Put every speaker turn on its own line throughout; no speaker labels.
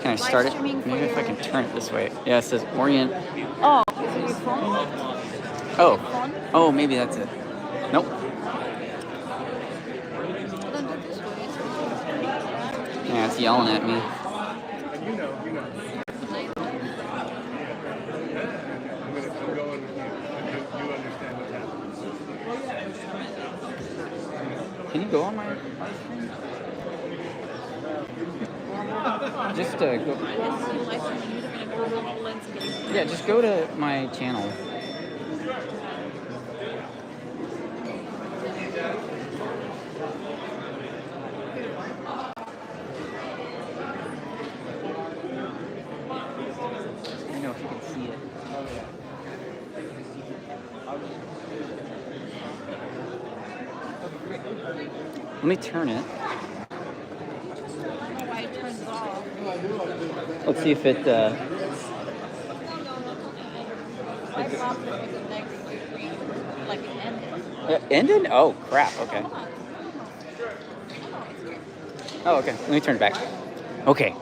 Can I start it? Maybe if I can turn it this way. Yeah, it says Orient.
Oh, is it your phone?
Oh. Oh, maybe that's it. Nope.
Then do this way.
Yeah, it's yelling at me. Can you go on my screen? Just go. Yeah, just go to my channel. I don't know if you can see it. Let me turn it.
Why it turns off.
Let's see if it.
I popped it with the next screen, like it ended.
Ended? Oh crap! Okay. Oh, okay. Let me turn it back. Okay.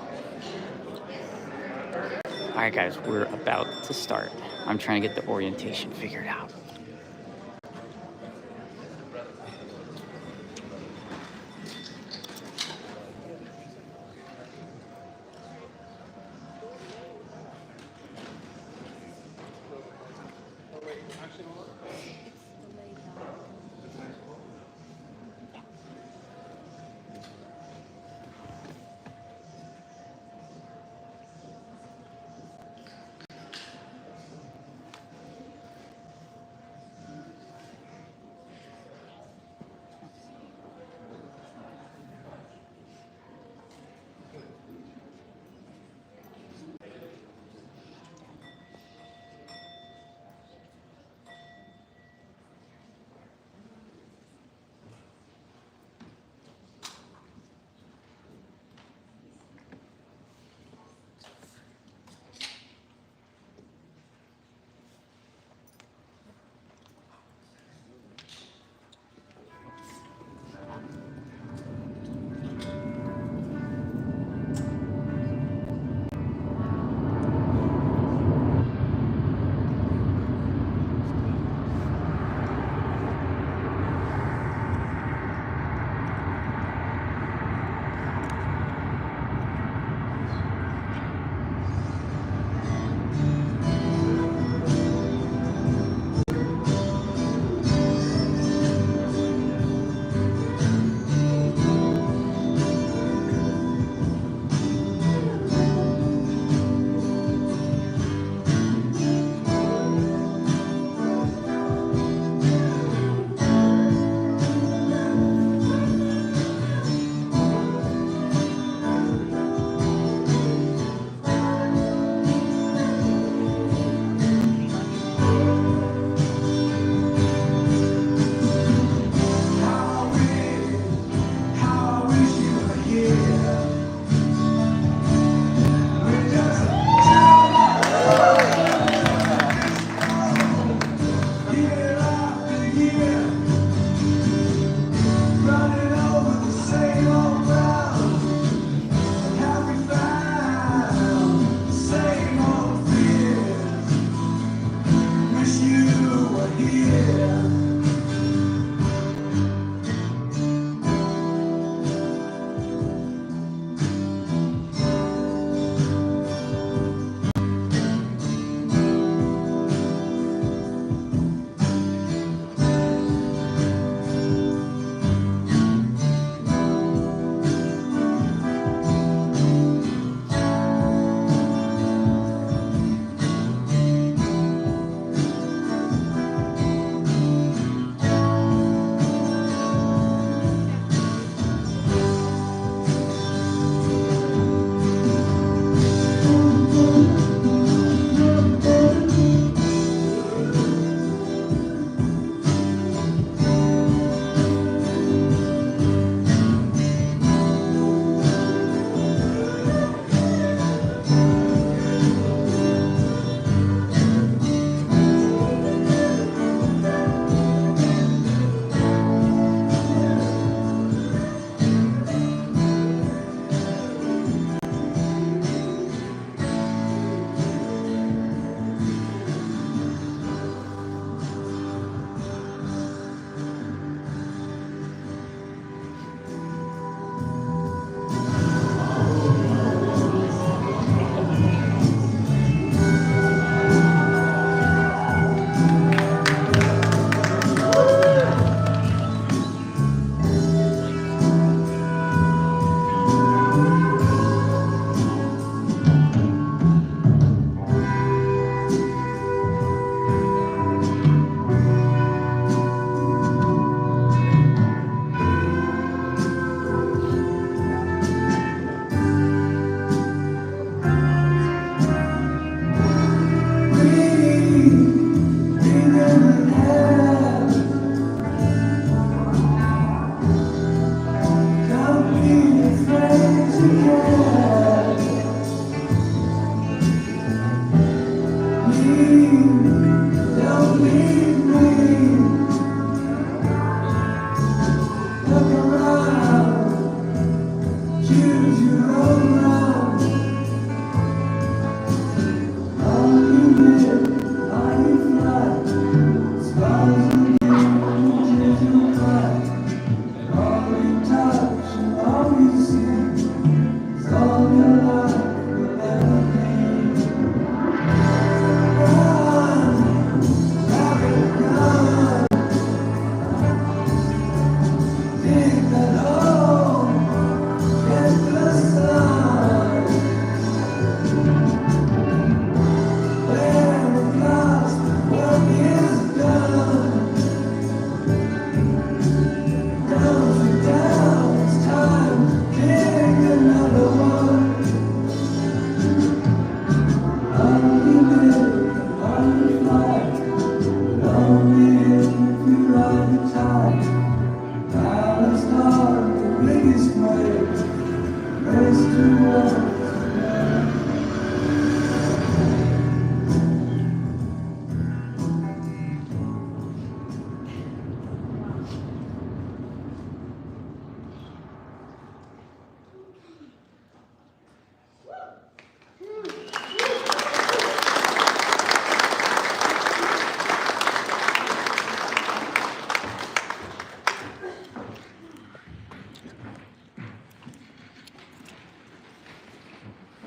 All right, guys, we're about to start. I'm trying to get the orientation figured out.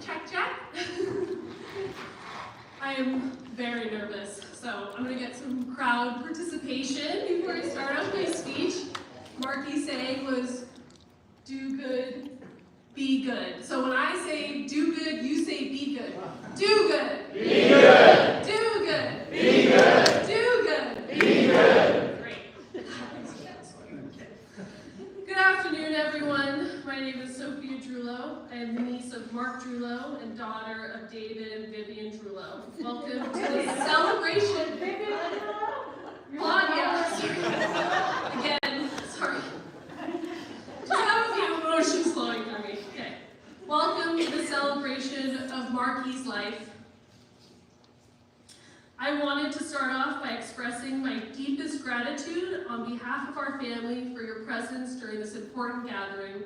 Check. I am very nervous, so I'm gonna get some crowd participation before I start off my speech. Marky's saying was, do good, be good. So when I say do good, you say be good. Do good.
Be good.
Do good.
Be good.
Do good.
Be good.
Great. Good afternoon, everyone. My name is Sophia Drewelow. I am the niece of Mark Drewelow and daughter of David and Vivian Drewelow. Welcome to the celebration. Claudia. Again, sorry. Just have a few emotions flowing through me. Okay. Welcome to the celebration of Marky's life. I wanted to start off by expressing my deepest gratitude on behalf of our family for your presence during this important gathering.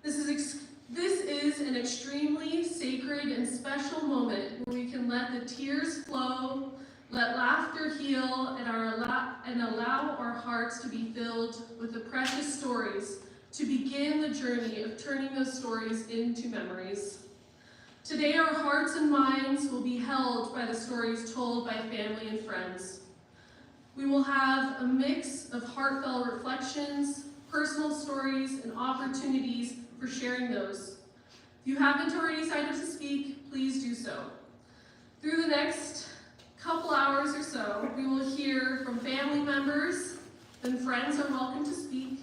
This is an extremely sacred and special moment where we can let the tears flow, let laughter heal, and allow our hearts to be filled with the precious stories to begin the journey of turning those stories into memories. Today, our hearts and minds will be held by the stories told by family and friends. We will have a mix of heartfelt reflections, personal stories, and opportunities for sharing those. If you haven't already signed up to speak, please do so. Through the next couple hours or so, we will hear from family members, then friends are welcome to speak,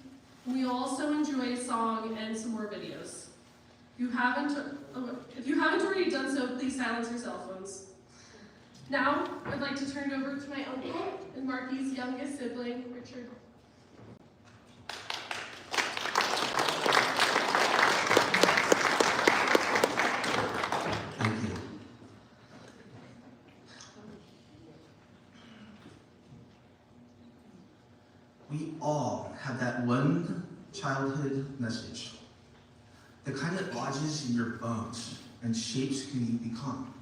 and we will also enjoy a song and some more videos. If you haven't already done so, please silence your cell phones. Now, I'd like to turn it over to my uncle and Marky's youngest sibling, Richard.
Thank you. We all have that one childhood message, the kind that lodges in your bones and shapes who you become.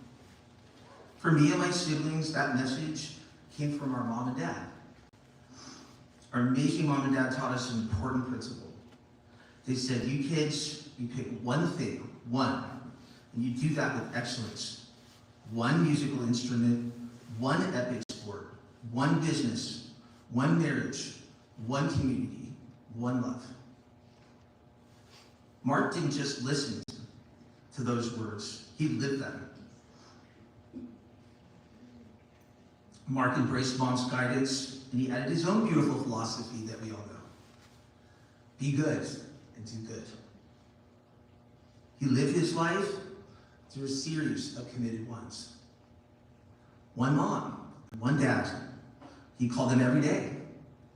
For me and my siblings, that message came from our mom and dad. Our amazing mom and dad taught us an important principle. They said, you kids, you pick one thing, and you do that with excellence. One musical instrument, one epic sport, one business, one marriage, one community, one love. Mark didn't just listen to those words, he lived them. Mark embraced Mom's guidance, and he added his own beautiful philosophy that we all know. Be good and do good. He lived his life through a series of committed ones. One mom, one dad. He called them every day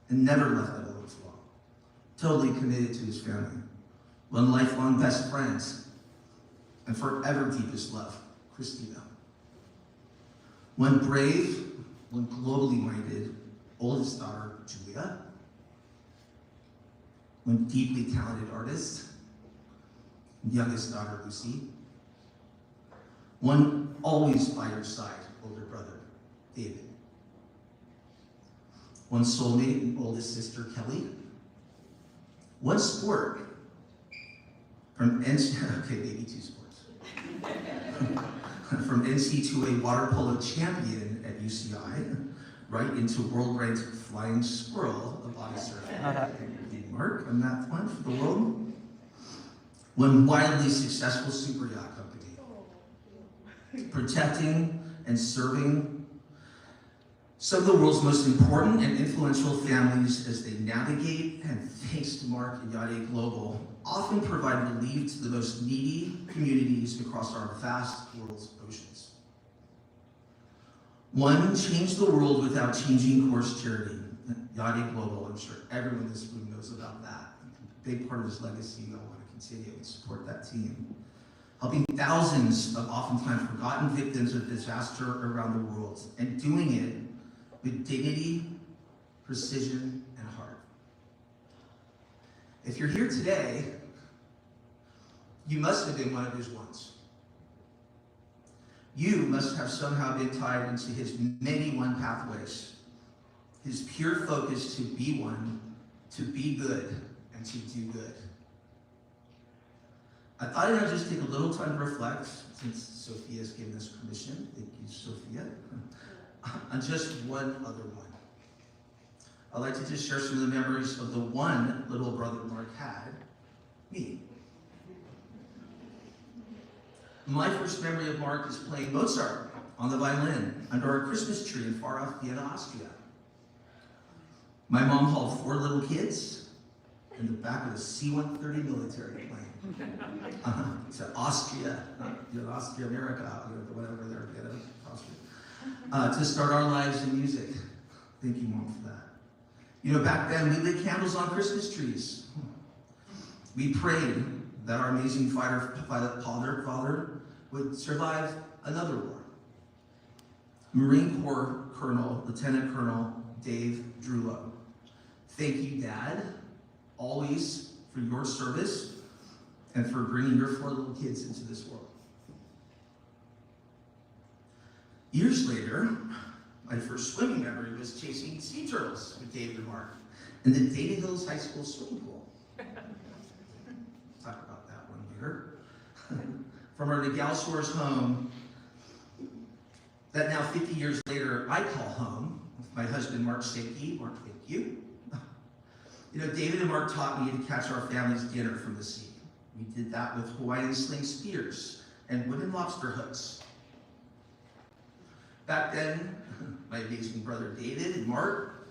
and never left them alone for long. Totally committed to his family. One lifelong best friends, and forever deepest love, Christina. One brave, one globally minded, oldest daughter, Julia. One deeply talented artist, youngest daughter, Lucy. One always by your side, older brother, David. One soulmate and oldest sister, Kelly. One sport, from maybe two sports. From NC2A water polo champion at UCI, right into world-ranked flying squirrel of body surfing. Mark on that one for the world. One wildly successful super yacht company, protecting and serving some of the world's most important and influential families as they navigate, and thanks to Mark and Yachting Global, often provide relief to the most needy communities across our vast world's oceans. One changed the world without changing course charity. Yachting Global, I'm sure everyone in this room knows about that. A big part of his legacy, I want to continue and support that team. Helping thousands of oftentimes forgotten victims of disaster around the world, and doing it with dignity, precision, and heart. If you're here today, you must have been one of his ones. You must have somehow been tied into his many one pathways, his pure focus to be one, to be good, and to do good. I thought I'd just take a little time to reflect, since Sophia's given us permission. Thank you, Sophia. On just one other one. I'd like to just share some of the memories of the one little brother Mark had, me. My first memory of Mark is playing Mozart on the violin under our Christmas tree in far-off Vienna, Austria. My mom hauled 4 little kids in the back of a C-130 military plane to Austria, Austria, America, whatever they're Vienna, Austria, to start our lives in music. Thank you, Mom, for that. You know, back then, we lit candles on Christmas trees. We prayed that our amazing father would survive another war. Marine Corps Colonel, Lieutenant Colonel Dave Drewelow. Thank you, Dad, always for your service and for bringing your 4 little kids into this world. Years later, my first swimming memory was chasing sea turtles with David and Mark in the Dana Hills High School swimming pool. Talk about that one later. From our Nagal Shores home, that now 50 years later, I call home, with my husband, Mark Sankey. Mark, thank you. You know, David and Mark taught me to catch our family's dinner from the sea. We did that with Hawaiian sling spears and wooden lobster hooks. Back then, my amazing brother David and Mark,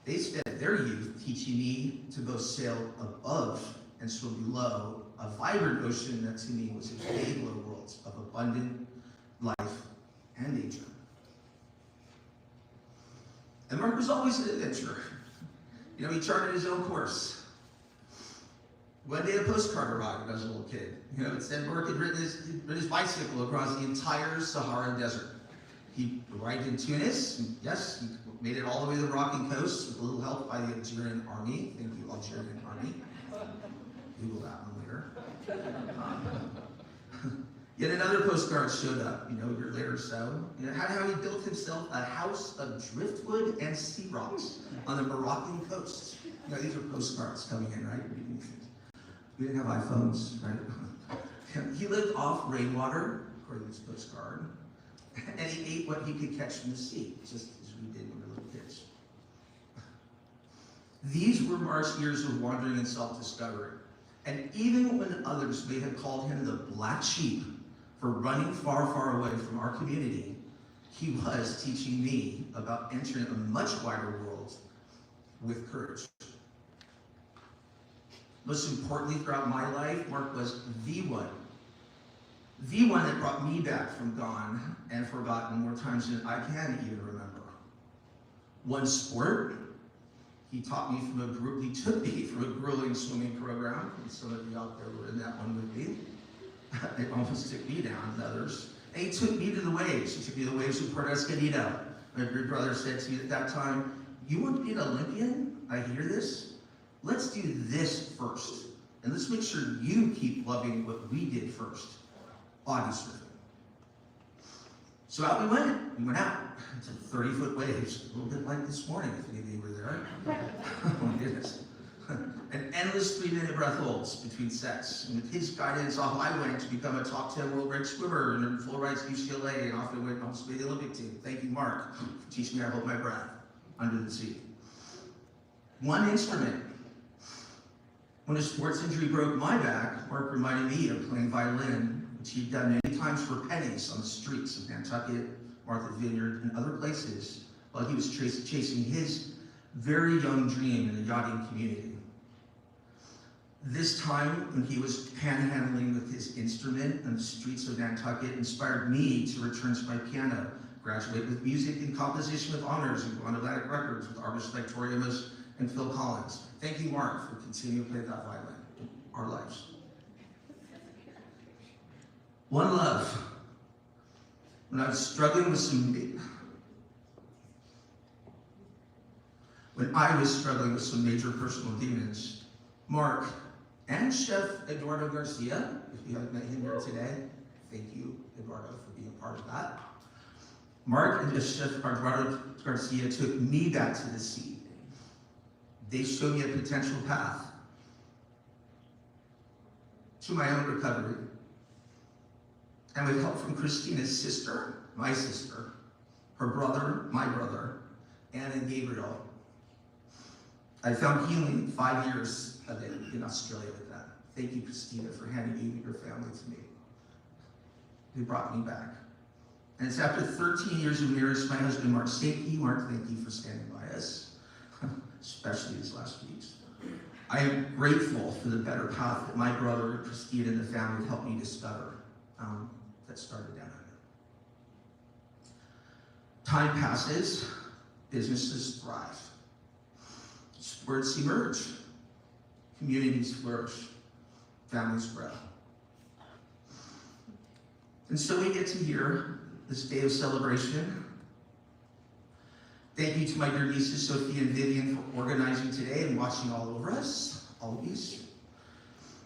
they spent their youth teaching me to both sail above and swim below a vibrant ocean that to me was a Drewelow world of abundant life and nature. And Mark was always an adventurer. You know, he charted his own course. One day a postcard arrived when I was a little kid. You know, it said Mark had ridden his bicycle across the entire Saharan desert. He arrived in Tunis, and yes, he made it all the way to the Moroccan coast with a little help by the Algerian army. Thank you, Algerian army. Google that one later. Yet another postcard showed up, you know, a year later or so. You know, how he built himself a house of driftwood and sea rocks on the Moroccan coast. You know, these are postcards coming in, right? We didn't have iPhones, right? He lived off rainwater, according to this postcard, and he ate what he could catch from the sea, just as we did when we were little kids. These were Mark's years of wandering and self-discovery. And even when others may have called him the black sheep for running far, far away from our community, he was teaching me about entering a much wider world with courage. Most importantly, throughout my life, Mark was the one that brought me back from gone and forgotten more times than I can even remember. One sport, he took me from a grueling swimming program, and some of you out there were in that one with me. It almost took me down and others. And he took me to the waves. He took me to the waves of Puerto Escondido. My big brother said to me at that time, "You want to be an Olympian? I hear this. Let's do this first. And let's make sure you keep loving what we did first, body surfing." So out we went. We went out to 30-foot waves, a little bit like this morning, if any of you were there. Oh my goodness. An endless 3-minute breath holds between sets. And with his guidance, off I went to become a top 10 world ranked swimmer and earned full rights to UCLA, and off I went and almost made the Olympic team. Thank you, Mark, for teaching me how to hold my breath under the sea. One instrument. When a sports injury broke my back, Mark reminded me of playing violin, which he'd done many times for pennies on the streets of Nantucket, Martha's Vineyard, and other places, while he was chasing his very young dream in the yachting community. This time, when he was panhandling with his instrument on the streets of Nantucket, inspired me to return to my piano, graduate with music and composition with honors, and go on Atlantic Records with artists like Tori Amos and Phil Collins. Thank you, Mark, for continuing to play that violin in our lives. One love. When I was struggling with some major personal demons, Mark and Chef Eduardo Garcia, if you haven't met him here today, thank you, Eduardo, for being a part of that. Mark and Chef Eduardo Garcia took me back to the sea. They showed me a potential path to my own recovery. And with help from Christina's sister, my sister, her brother, my brother, Anna and Gabriel, I found healing 5 years of it in Australia with that. Thank you, Christina, for handing you and your family to me. They brought me back. And it's after 13 years of marriage to my husband, Mark. Thank you for standing by us, especially these last weeks. I am grateful for the better path that my brother, Christina, and the family helped me discover that started down under. Time passes, businesses thrive. Sports emerge, communities flourish, families grow. And so we get to hear this day of celebration. Thank you to my dear nieces, Sophie and Vivian, for organizing today and watching all over us, always.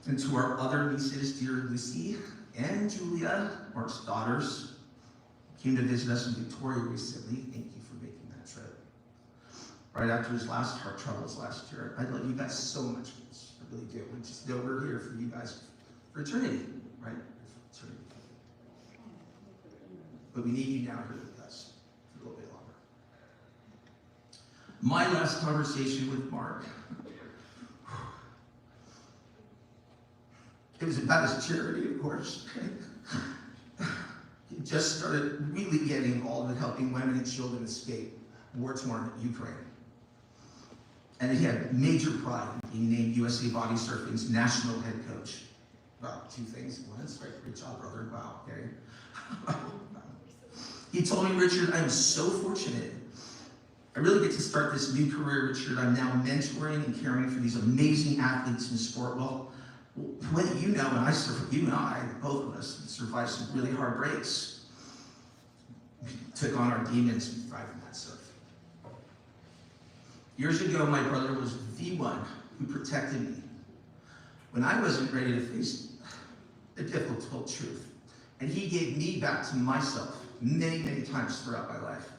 And to our other nieces, dear Lucy and Julia, Mark's daughters, came to visit us in Victoria recently. Thank you for making that trip. Right after his last heart troubles last year. I love you guys so much. I really do. We just know we're here for you guys for eternity, right? For eternity. But we need you now here with us for a little bit longer. My last conversation with Mark, it was about his charity, of course. He just started really getting involved in helping women and children escape war-torn Ukraine. And he had major pride in being named USA Body Surfing's national head coach. Wow, 2 things at once, right? Great job, brother. Wow, okay. He told me, Richard, I am so fortunate. I really get to start this new career, Richard. I'm now mentoring and caring for these amazing athletes in sport. Well, what you know, and I surf, you and I, both of us, survived some really hard breaks. We took on our demons and thrived in that surf. Years ago, my brother was the one who protected me when I wasn't ready to face the difficult truth. And he gave me back to myself many, many times throughout my life.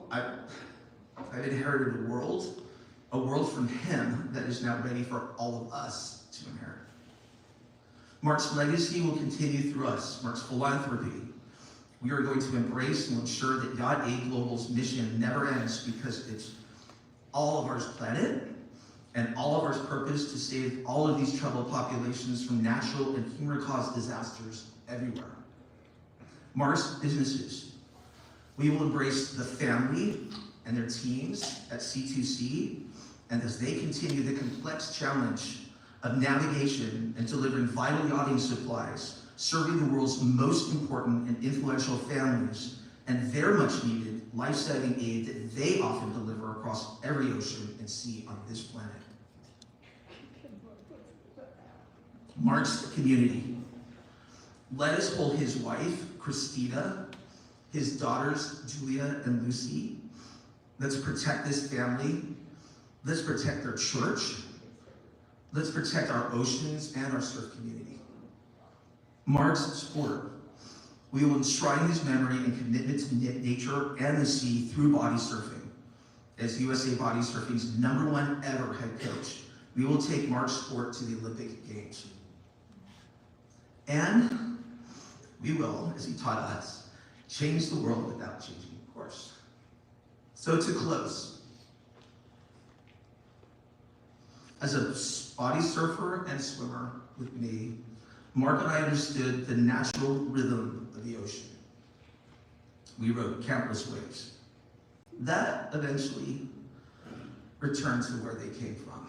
I've inherited a world from him that is now ready for all of us to inherit. Mark's legacy will continue through us. Mark's philanthropy. We are going to embrace and ensure that Yacht Aid Global's mission never ends, because it's all of our planet and all of our purpose to save all of these troubled populations from natural and human-caused disasters everywhere. Mark's businesses. We will embrace the family and their teams at C2C, and as they continue the complex challenge of navigation and delivering vital yachting supplies, serving the world's most important and influential families, and their much needed life-saving aid that they often deliver across every ocean and sea on this planet. Mark's community. Let us hold his wife, Christina, his daughters, Julia and Lucy. Let's protect this family. Let's protect their church. Let's protect our oceans and our surf community. Mark's sport. We will enshrine his memory and commitment to nature and the sea through body surfing. As USA Body Surfing's #1 ever head coach, we will take Mark's sport to the Olympic Games. And we will, as he taught us, change the world without changing course. So to close, as a body surfer and swimmer with me, Mark and I understood the natural rhythm of the ocean. We rode countless waves that eventually returned to where they came from.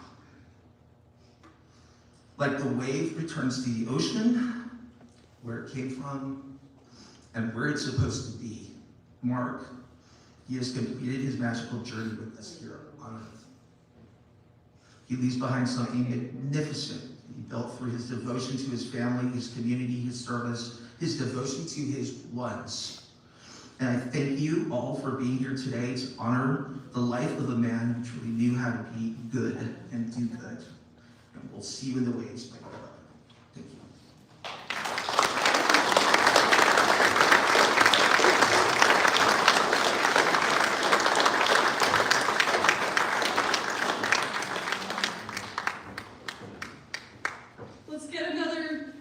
Like the wave returns to the ocean, where it came from, and where it's supposed to be. Mark, he has completed his magical journey with us here on earth. He leaves behind something magnificent he built through his devotion to his family, his community, his service, his devotion to his ones. And I thank you all for being here today to honor the life of a man who truly knew how to be good and do good. And we'll see you in the waves, my brother. Thank you.
Let's get another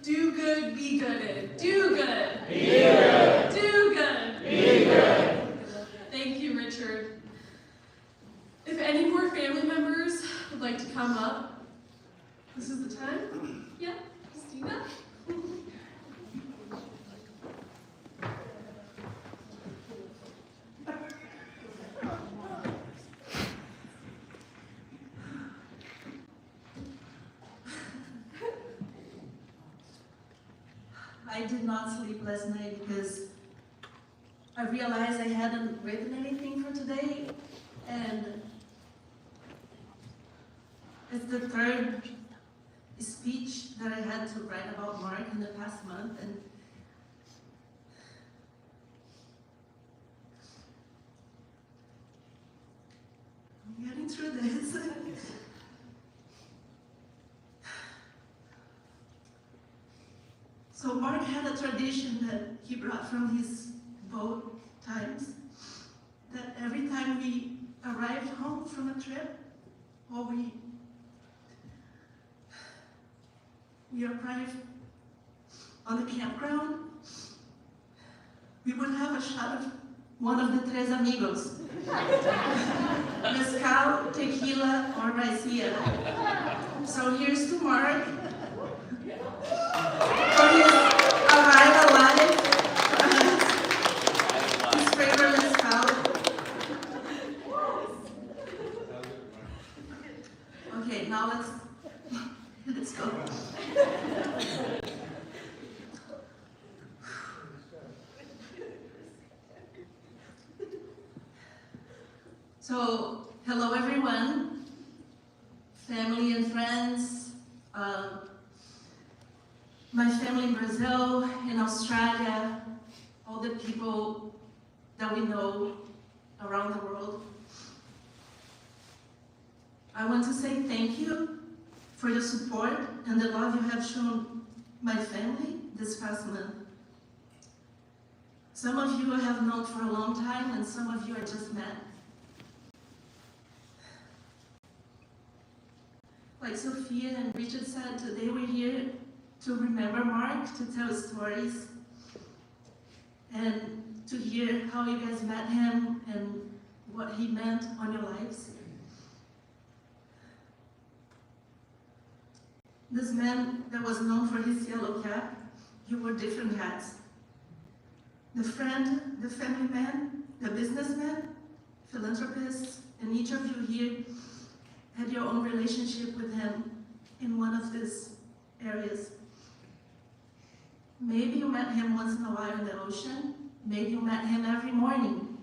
I did not sleep last night because I realized I hadn't written anything for today, and it's the third speech that I had to write about Mark in the past month, and I'm getting through this. So Mark had a tradition that he brought from his boat times, that every time we arrived home from a trip, or we arrived on the campground, we would have a shot of one of the tres amigos. Mezcal, tequila, or raicilla. So here's to Mark for his arrive alive, his favorite mezcal. Okay, now let's go. So, hello everyone, family and friends, my family in Brazil, in Australia, all the people that we know around the world. I want to say thank you for your support and the love you have shown my family this past month. Some of you I have known for a long time, and some of you I just met. Like Sophia and Richard said, today we're here to remember Mark, to tell stories, and to hear how you guys met him and what he meant on your lives. This man that was known for his yellow cap, he wore different hats. The friend, the family man, the businessman, philanthropist, and each of you here had your own relationship with him in one of these areas. Maybe you met him once in a while in the ocean. Maybe you met him every morning.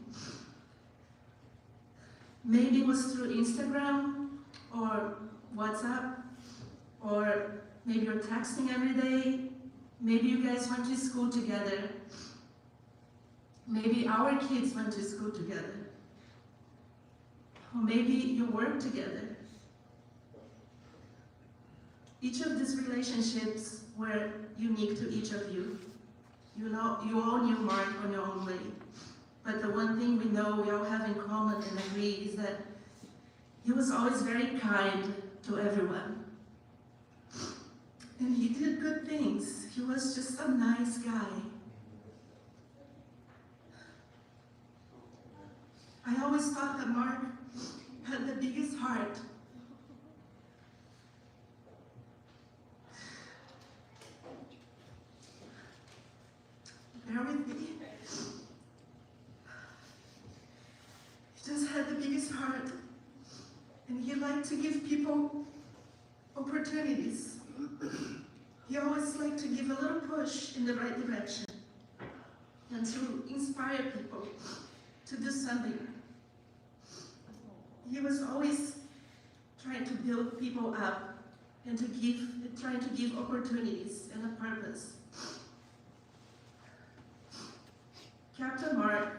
Maybe it was through Instagram or WhatsApp, or maybe you're texting every day. Maybe you guys went to school together. Maybe our kids went to school together. Or maybe you work together. Each of these relationships were unique to each of you. You know, you all knew Mark on your own way. But the one thing we know we all have in common and agree is that he was always very kind to everyone. And he did good things. He was just a nice guy. I always thought that Mark had the biggest heart. Bear with me. He just had the biggest heart. And he liked to give people opportunities. He always liked to give a little push in the right direction and to inspire people to do something. He was always trying to build people up and trying to give opportunities and a purpose. Captain Mark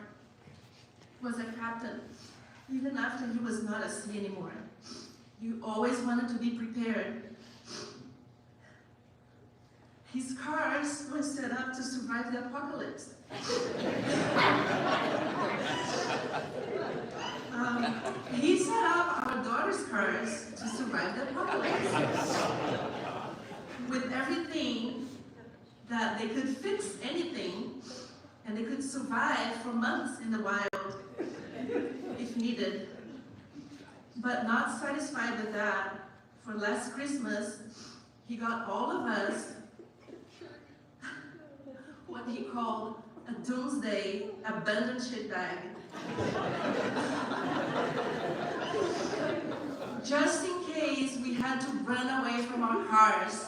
was a captain even after he was not at sea anymore. You always wanted to be prepared. His cars were set up to survive the apocalypse. He set up our daughter's cars to survive the apocalypse. With everything that they could fix anything, and they could survive for months in the wild if needed. But not satisfied with that, for last Christmas, he got all of us what he called a doomsday abandoned shit bag. Just in case we had to run away from our cars.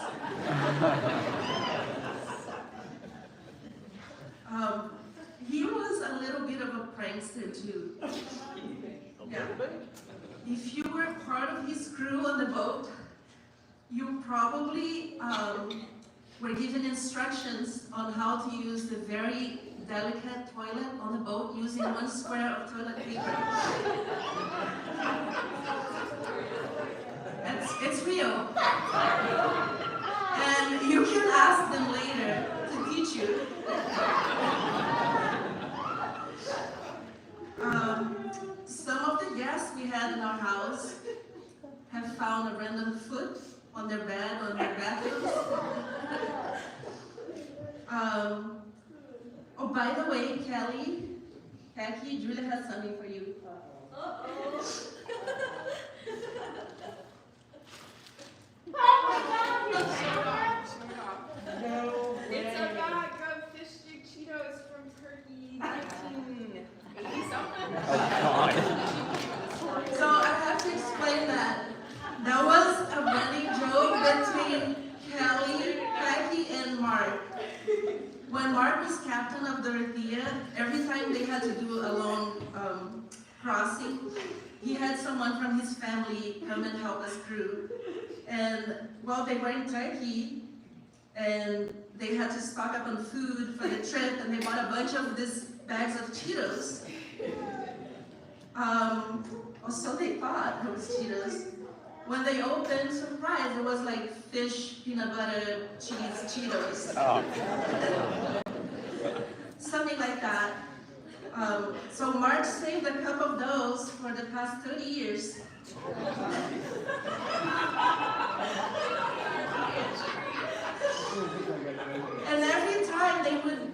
of a prankster too. Yeah. If you were part of his crew on the boat, you probably were given instructions on how to use the very delicate toilet on the boat using 1 square of toilet paper. It's real. And you can ask them later to teach you. Some of the guests we had in our house have found a random foot on their bed or in their bathrooms. Oh, by the way, Kelly, Becky, Julia has something for you.
It's a bag of fish stick Cheetos from Turkey, 1980 something.
So I have to explain that. That was a running joke between Kelly, Becky, and Mark. When Mark was captain of Dorothea, every time they had to do a long crossing, he had someone from his family come and help us crew. And well, they were in Turkey, and they had to stock up on food for the trip, and they bought a bunch of these bags of Cheetos. Or so they thought it was Cheetos. When they opened, surprise, it was like fish, peanut butter, cheese, Cheetos. Something like that. So Mark saved a couple of those for the past 30 years. And every time they would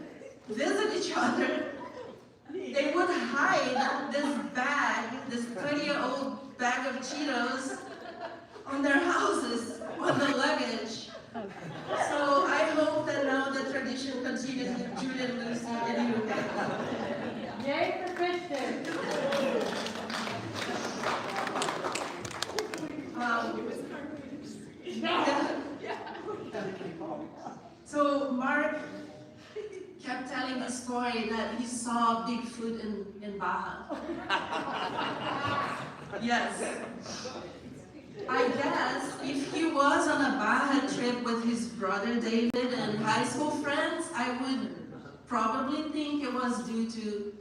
visit each other, they would hide this bag, this 30-year-old bag of Cheetos on their houses, on the luggage. So I hope that now the tradition continues with Julie and Lucy and you.
Yay for Christian.
So Mark kept telling the story that he saw Bigfoot in Baja. Yes. I guess if he was on a Baja trip with his brother David and high school friends, I would probably think it was due to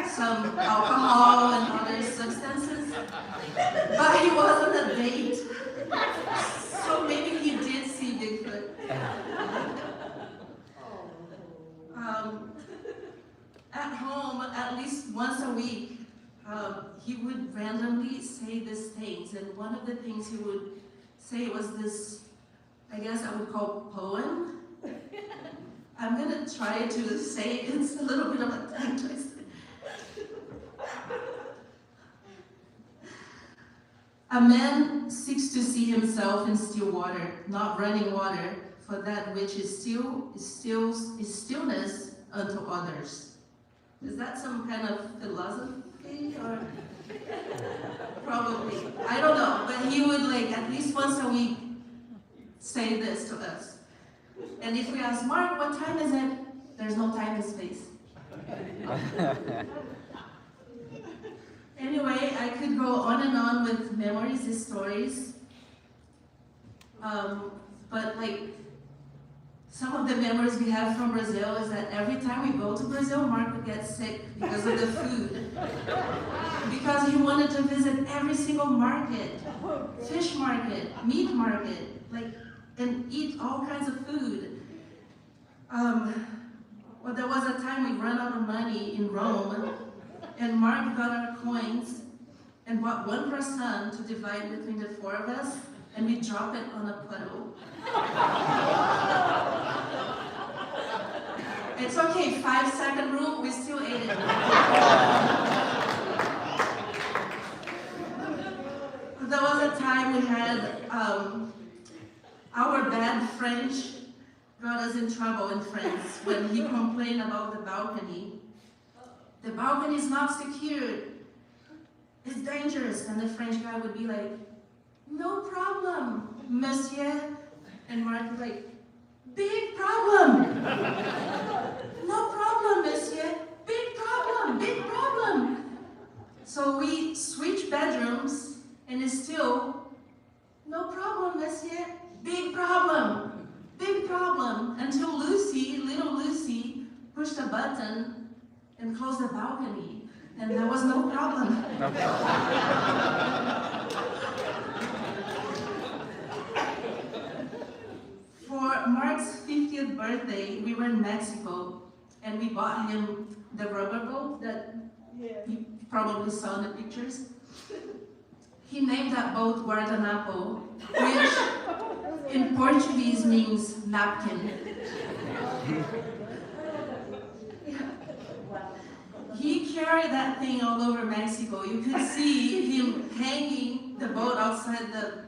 some alcohol and other substances. But he was on a date, so maybe he did see Bigfoot. At home, at least once a week, he would randomly say these things, and one of the things he would say was this, I guess I would call poem. I'm gonna try to say it. It's a little bit of a tongue twister. A man seeks to see himself in still water, not running water, for that which is still is stillness unto others. Is that some kind of philosophy or? Probably. I don't know, but he would at least once a week say this to us. And if we ask Mark, what time is it? There's no time and space. Anyway, I could go on and on with memories and stories. But some of the memories we have from Brazil is that every time we go to Brazil, Mark would get sick because of the food. Because he wanted to visit every single market, fish market, meat market, and eat all kinds of food. Well, there was a time we ran out of money in Rome, and Mark got our coins and bought one croissant to divide between the four of us, and we dropped it on a puddle. It's okay, 5-second rule, we still ate it. There was a time we had our bad French got us in trouble in France when he complained about the balcony. The balcony is not secured. It's dangerous. And the French guy would be like, no problem, monsieur. And Mark would be like, big problem. No problem, monsieur. Big problem, big a button and close the balcony, and there was no problem. For Mark's 50th birthday, we were in Mexico, and we bought him the rubber boat that you probably saw in the pictures. He named that boat Guardanapo, which in Portuguese means napkin. He carried that thing all over Mexico. You could see him hanging the boat outside the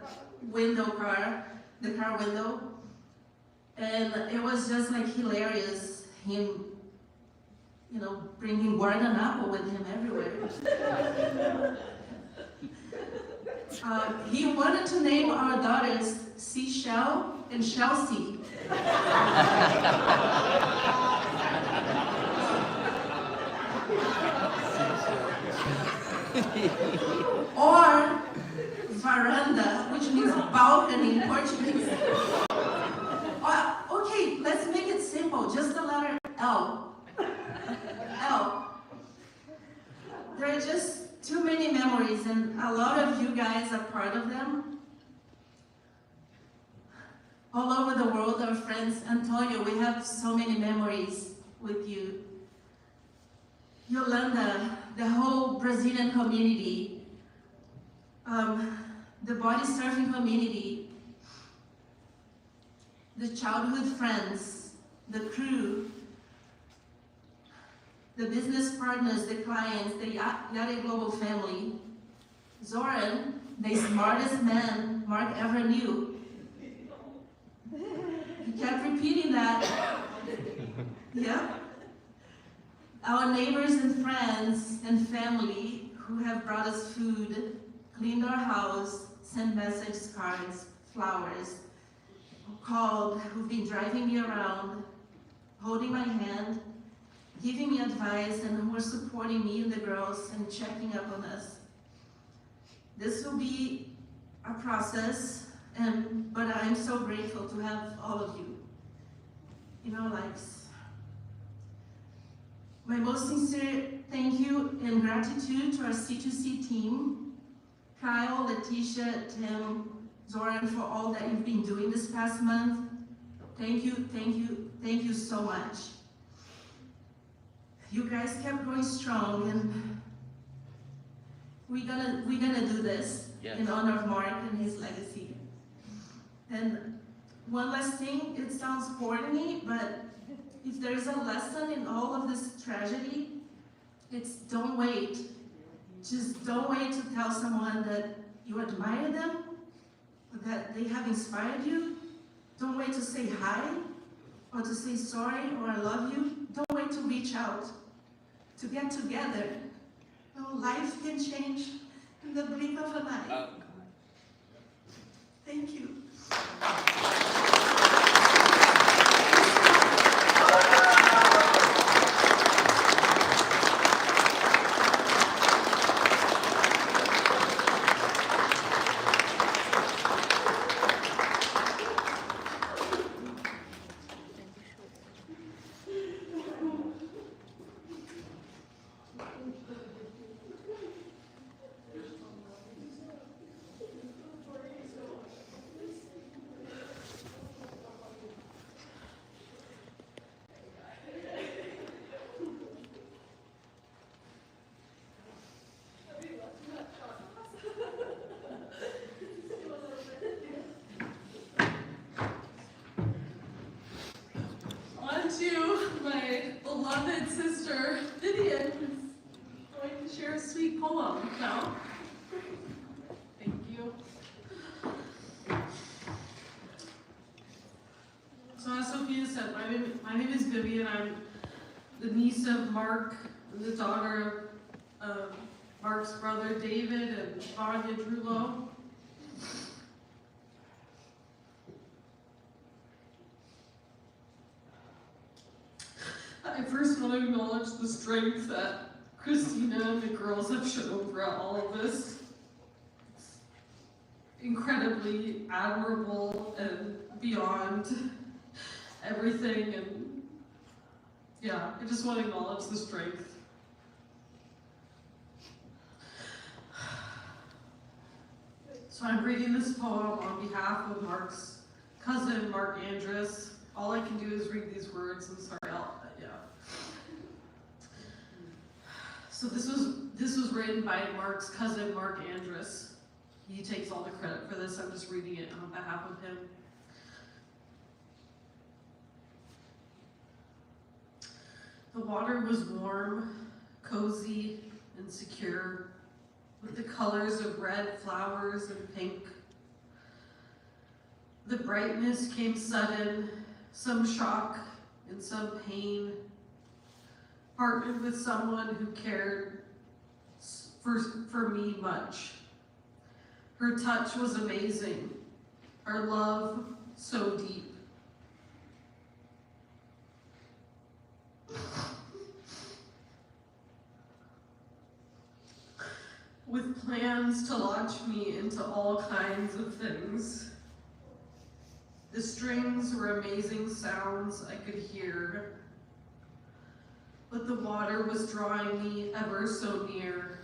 car window. And it was just like hilarious, him, bringing Guardanapo with him everywhere. He wanted to name our daughters Seashell and Chelsea. Or veranda, which means balcony in Portuguese. Okay, let's make it simple, just the letter L. L. There are just too many memories, and a lot of you guys are part of them. All over the world, our friends, Antonio, we have so many memories with you. Yolanda, the whole Brazilian community, the body surfing community, the childhood friends, the crew, the business partners, the clients, the Drewelow family, Zoran, the smartest man Mark ever knew. He kept repeating that. Yeah. Our neighbors and friends and family who have brought us food, cleaned our house, sent message cards, flowers, called, who've been driving me around, holding my hand, giving me advice, and who are supporting me and the girls and checking up on us. This will be a process, but I'm so grateful to have all of you in our lives. My most sincere thank you and gratitude to our C2C team, Kyle, Letitia, Tim, Zoran, for all that you've been doing this past month. Thank you, thank you, thank you so much. You guys kept going strong, and we're gonna do this in honor of Mark and his legacy. And one last thing, it sounds corny, but if there is a lesson in all of this tragedy, it's don't wait. Just don't wait to tell someone that you admire them, that they have inspired you. Don't wait to say hi, or to say sorry, or I love you. Don't wait to reach out, to get together. No, life can change in the blink of an eye. Thank you. To my beloved sister, Vivian, who's going to share a sweet poem now. Thank you. So as Sophia said, my name is Vivian. I'm the niece of Mark, and the daughter of Mark's brother David and Vanya Drewelow. I first want to acknowledge the strength that Christina and the girls have shown throughout all of this. It's incredibly admirable and beyond everything, and
Yeah, I just want to acknowledge the strength. So I'm reading this poem on behalf of Mark's cousin, Mark Andrus. All I can do is read these words. I'm sorry, yeah. So this was written by Mark's cousin, Mark Andrus. He takes all the credit for this. I'm just reading it on behalf of him. The water was warm, cozy, and secure, with the colors of red flowers and pink. The brightness came sudden, some shock and some pain, partnered with someone who cared for me much. Her touch was amazing, our love so deep. With plans to launch me into all kinds of things. The strings were amazing sounds I could hear, but the water was drawing me ever so near.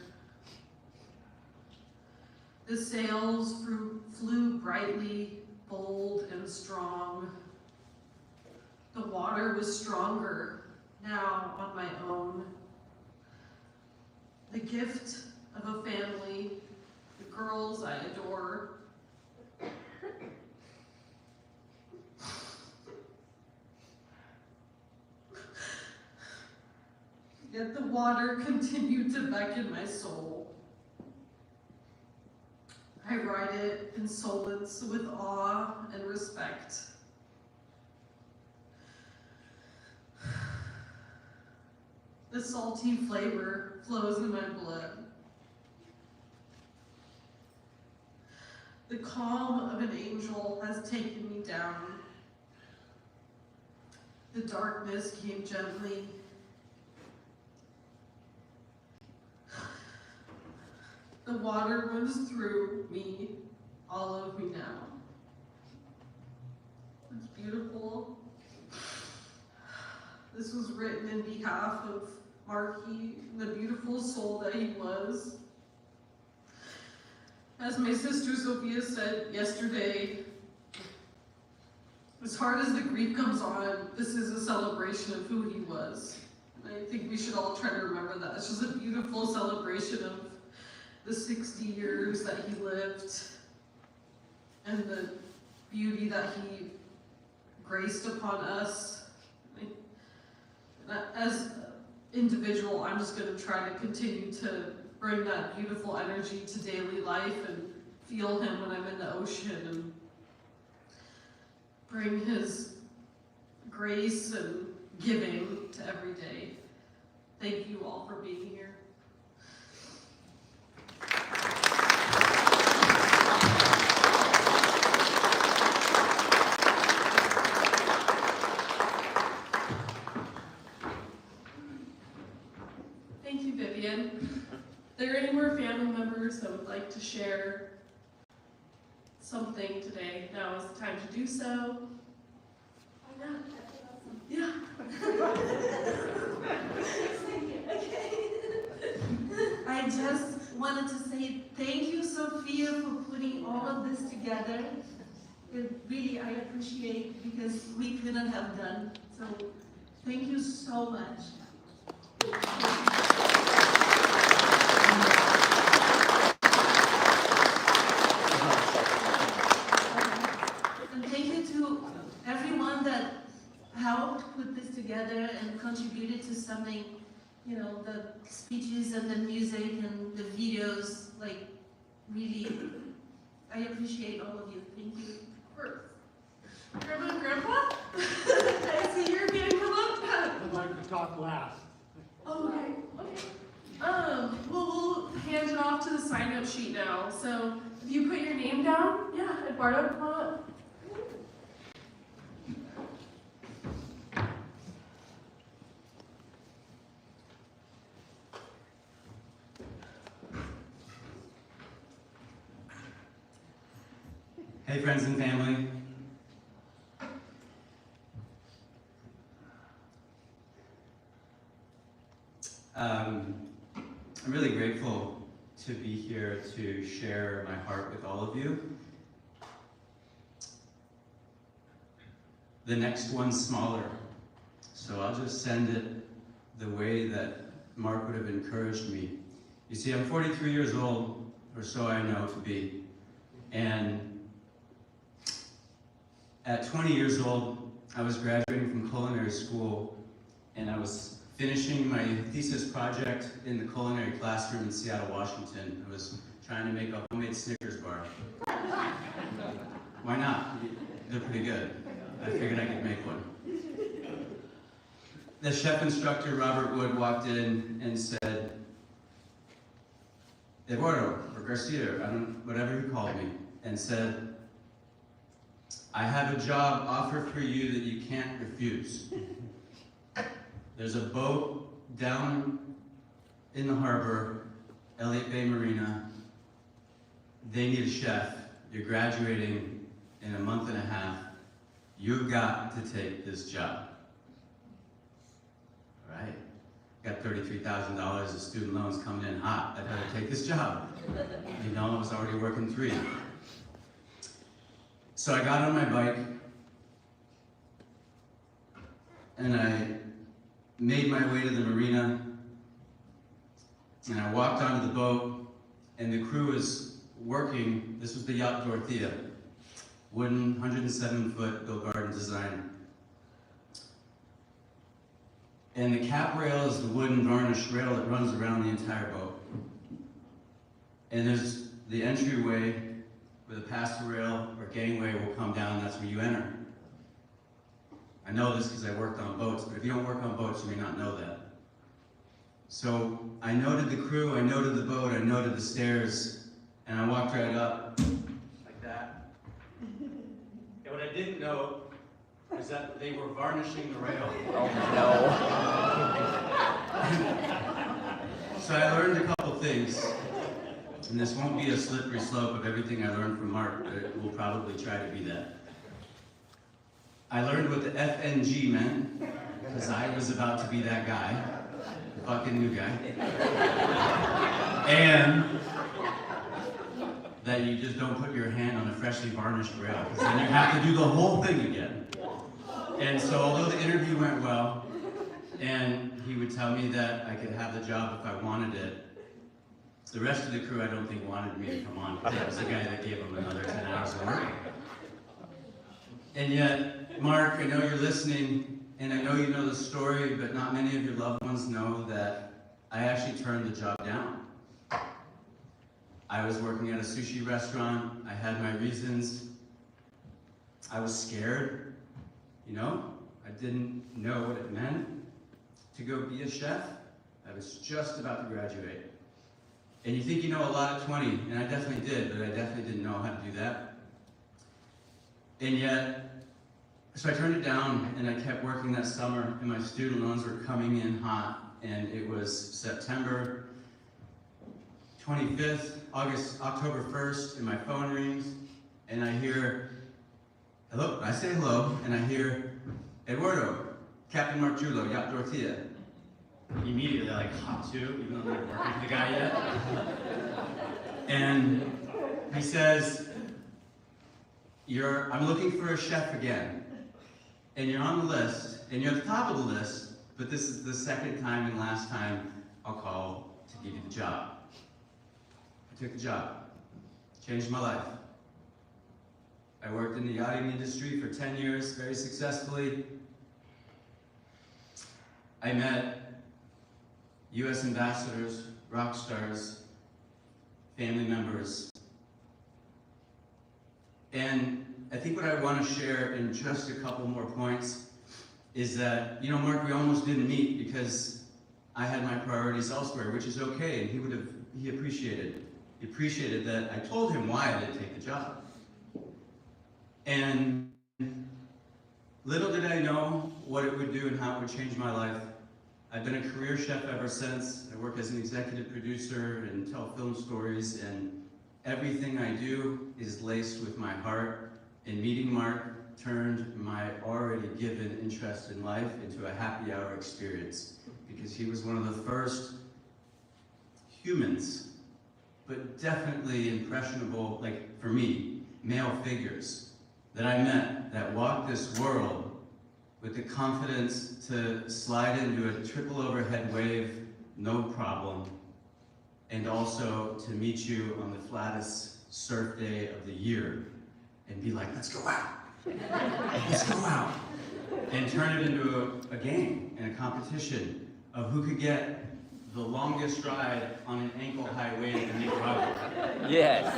The sails flew brightly, bold and strong. The water was stronger, now on my own. The gift of a family, the girls I adore. Yet the water continued to beckon my soul. I ride it in solace with awe and respect. The salty flavor flows in my blood. The calm of an angel has taken me down. The darkness came gently. The water runs through me, all of me now. It's beautiful. This was written in behalf of Marky, the beautiful soul that he was. As my sister Sophia said yesterday, as hard as the grief comes on, this is a celebration of who he was. And I think we should all try to remember that. It's just a beautiful celebration of the 60 years that he lived and the beauty that he graced upon us. As an individual, I'm just going to try to continue to bring that beautiful energy to daily life and feel him when I'm in the ocean and bring his grace and giving to every day. Thank you all for being here. Thank you, Vivian. Are there any more family members that would like to share something today? Now is the time to do so. Yeah.
I just wanted to say thank you, Sophia, for putting all of this together. It really, I appreciate because we couldn't have done. So thank you so much. And thank you to everyone that helped put this together and contributed to something, you know, the speeches and the music and the videos, like, really, I appreciate all of you. Thank you.
Grandma and Grandpa? I see your hand come up.
I'd like to talk last.
Oh, okay. Well, we'll hand it off to the sign-up sheet now. So if you put your name down, yeah, Eduardo, come on up.
Hey friends and family. I'm really grateful to be here to share my heart with all of you. The next one's smaller, so I'll just send it the way that Mark would have encouraged me. You see, I'm 43 years old, or so I know to be, and at 20 years old, I was graduating from culinary school, and I was finishing my thesis project in the culinary classroom in Seattle, Washington. I was trying to make a homemade Snickers bar. Why not? They're pretty good. I figured I could make one. The chef instructor, Robert Wood, walked in and said, Eduardo, or Garcia, whatever he called me, and said, I have a job offer for you that you can't refuse. There's a boat down in the harbor, Elliott Bay Marina. They need a chef. You're graduating in a month and a half. You've got to take this job. All right. Got $33,000 of student loans coming in hot. I better take this job. You know, I was already working 3. So I got on my bike and I made my way to the marina and I walked onto the boat and the crew was working. This was the yacht Dorothea, wooden 107-foot Bill Garden design. And the cap rail is the wooden varnished rail that runs around the entire boat. And there's the entryway where the passer rail or gangway will come down, that's where you enter. I know this because I worked on boats, but if you don't work on boats, you may not know that. So I noted the crew, I noted the boat, I noted the stairs, and I walked right up, like that. And what I didn't know is that they were varnishing the rail.
Oh no.
So I learned a couple things, and this won't be a slippery slope of everything I learned from Mark, but it will probably try to be that. I learned what the FNG meant, because I was about to be that guy, the fucking new guy. And that you just don't put your hand on a freshly varnished rail, because then you have to do the whole thing again. And so although the interview went well, and he would tell me that I could have the job if I wanted it, the rest of the crew I don't think wanted me to come on, because I was the guy that gave them another 10 hours of work. And yet, Mark, I know you're listening, and I know you know the story, but not many of your loved ones know that I actually turned the job down. I was working at a sushi restaurant, I had my reasons, I was scared, you know? I didn't know what it meant to go be a chef. I was just about to graduate. And you think you know a lot at 20, and I definitely did, but I definitely didn't know how to do that. And yet, so I turned it down, and I kept working that summer, and my student loans were coming in hot, and it was September 25th, October 1st, and my phone rings, and I hear, hello, I say hello, and I hear, Eduardo, Captain Mark Drewelow, Yacht Dorothea. Immediately, I hop to, even though I'm not working for the guy yet. And he says, I'm looking for a chef again. And you're on the list, and you're at the top of the list, but this is the second time and last time I'll call to give you the job. I took the job, changed my life. I worked in the yachting industry for 10 years, very successfully. I met US ambassadors, rock stars, family members. And I think what I want to share in just a couple more points is that, you know, Mark, we almost didn't meet because I had my priorities elsewhere, which is okay, and he appreciated that I told him why I didn't take the job. And little did I know what it would do and how it would change my life. I've been a career chef ever since. I work as an executive producer and tell film stories, and everything I do is laced with my heart. And meeting Mark turned my already given interest in life into a happy hour experience. because he was one of the first humans, but definitely impressionable, like for me, male figures that I met that walked this world with the confidence to slide into a triple overhead wave, no problem, and also to meet you on the flattest surf day of the year and be like, let's go out, let's go out, and turn it into a game and a competition of who could get the longest ride on an ankle-high wave in Nicaragua.
Yes.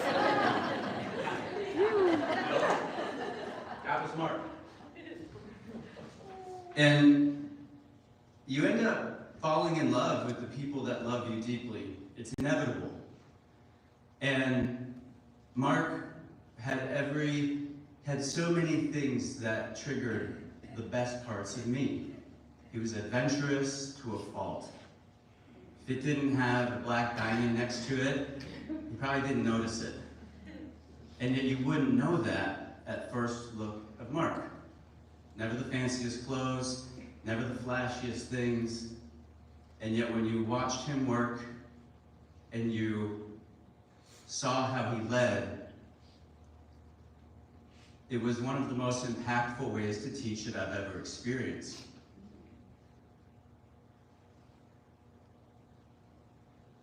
That was Mark. And you end up falling in love with the people that love you deeply. It's inevitable. And Mark had so many things that triggered the best parts of me. He was adventurous to a fault. If it didn't have a black diamond next to it, you probably didn't notice it. And yet you wouldn't know that at first look of Mark. Never the fanciest clothes, never the flashiest things, and yet when you watched him work and you saw how he led, it was one of the most impactful ways to teach that I've ever experienced.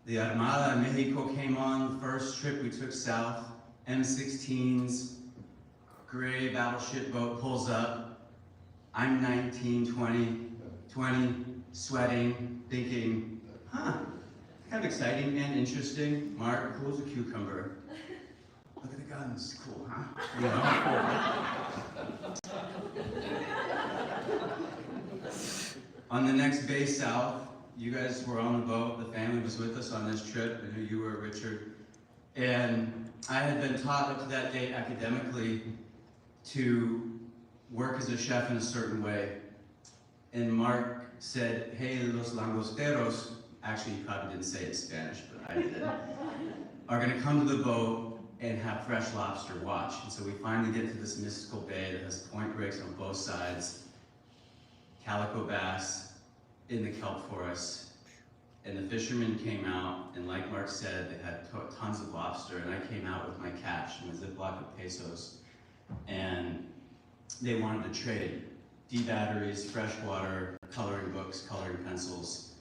The Armada in Mexico came on, the first trip we took south, M16s, gray battleship boat pulls up. I'm 19, 20, sweating, thinking, kind of exciting and interesting. Mark, cool as a cucumber. Look at the guns, cool, huh? You know? On the next base south, you guys were on the boat, the family was with us on this trip. I knew you were, Richard. And I had been taught up to that date academically to work as a chef in a certain way. And Mark said, hey, los langosteros, actually he probably didn't say it in Spanish, but I did, are gonna come to the boat and have fresh lobster watch. And so we finally get to this mystical bay that has point breaks on both sides, calico bass in the kelp forest. And the fishermen came out, and like Mark said, they had tons of lobster, and I came out with my cash and a Ziploc of pesos, and they wanted to trade batteries, fresh water, coloring books, coloring pencils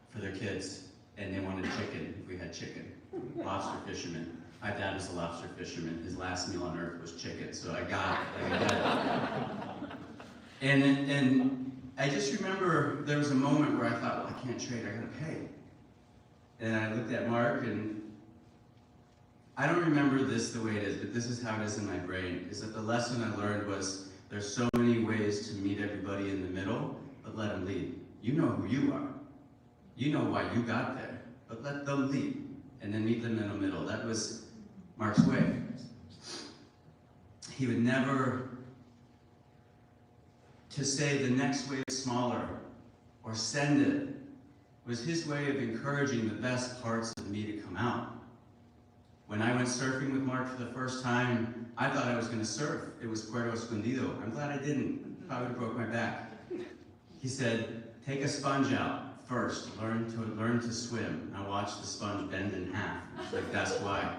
for their kids, and they wanted chicken if we had chicken. Lobster fishermen. My dad was a lobster fisherman. His last meal on earth was chicken, so I got it. And I just remember there was a moment where I thought, well, I can't trade, I gotta pay. And I looked at Mark, and I don't remember this the way it is, but this is how it is in my brain, is that the lesson I learned was there's so many ways to meet everybody in the middle, but let them lead. You know who you are. You know why you got there, but let them lead, and then meet them in the middle. That was Mark's way. He would never to say the next way is smaller, or send it, was his way of encouraging the best parts of me to come out. When I went surfing with Mark for the first time, I thought I was gonna surf. It was Puerto Escondido. I'm glad I didn't. Probably would've broke my back. He said, take a sponge out first, learn to swim. Now watch the sponge bend in half. Like, that's why.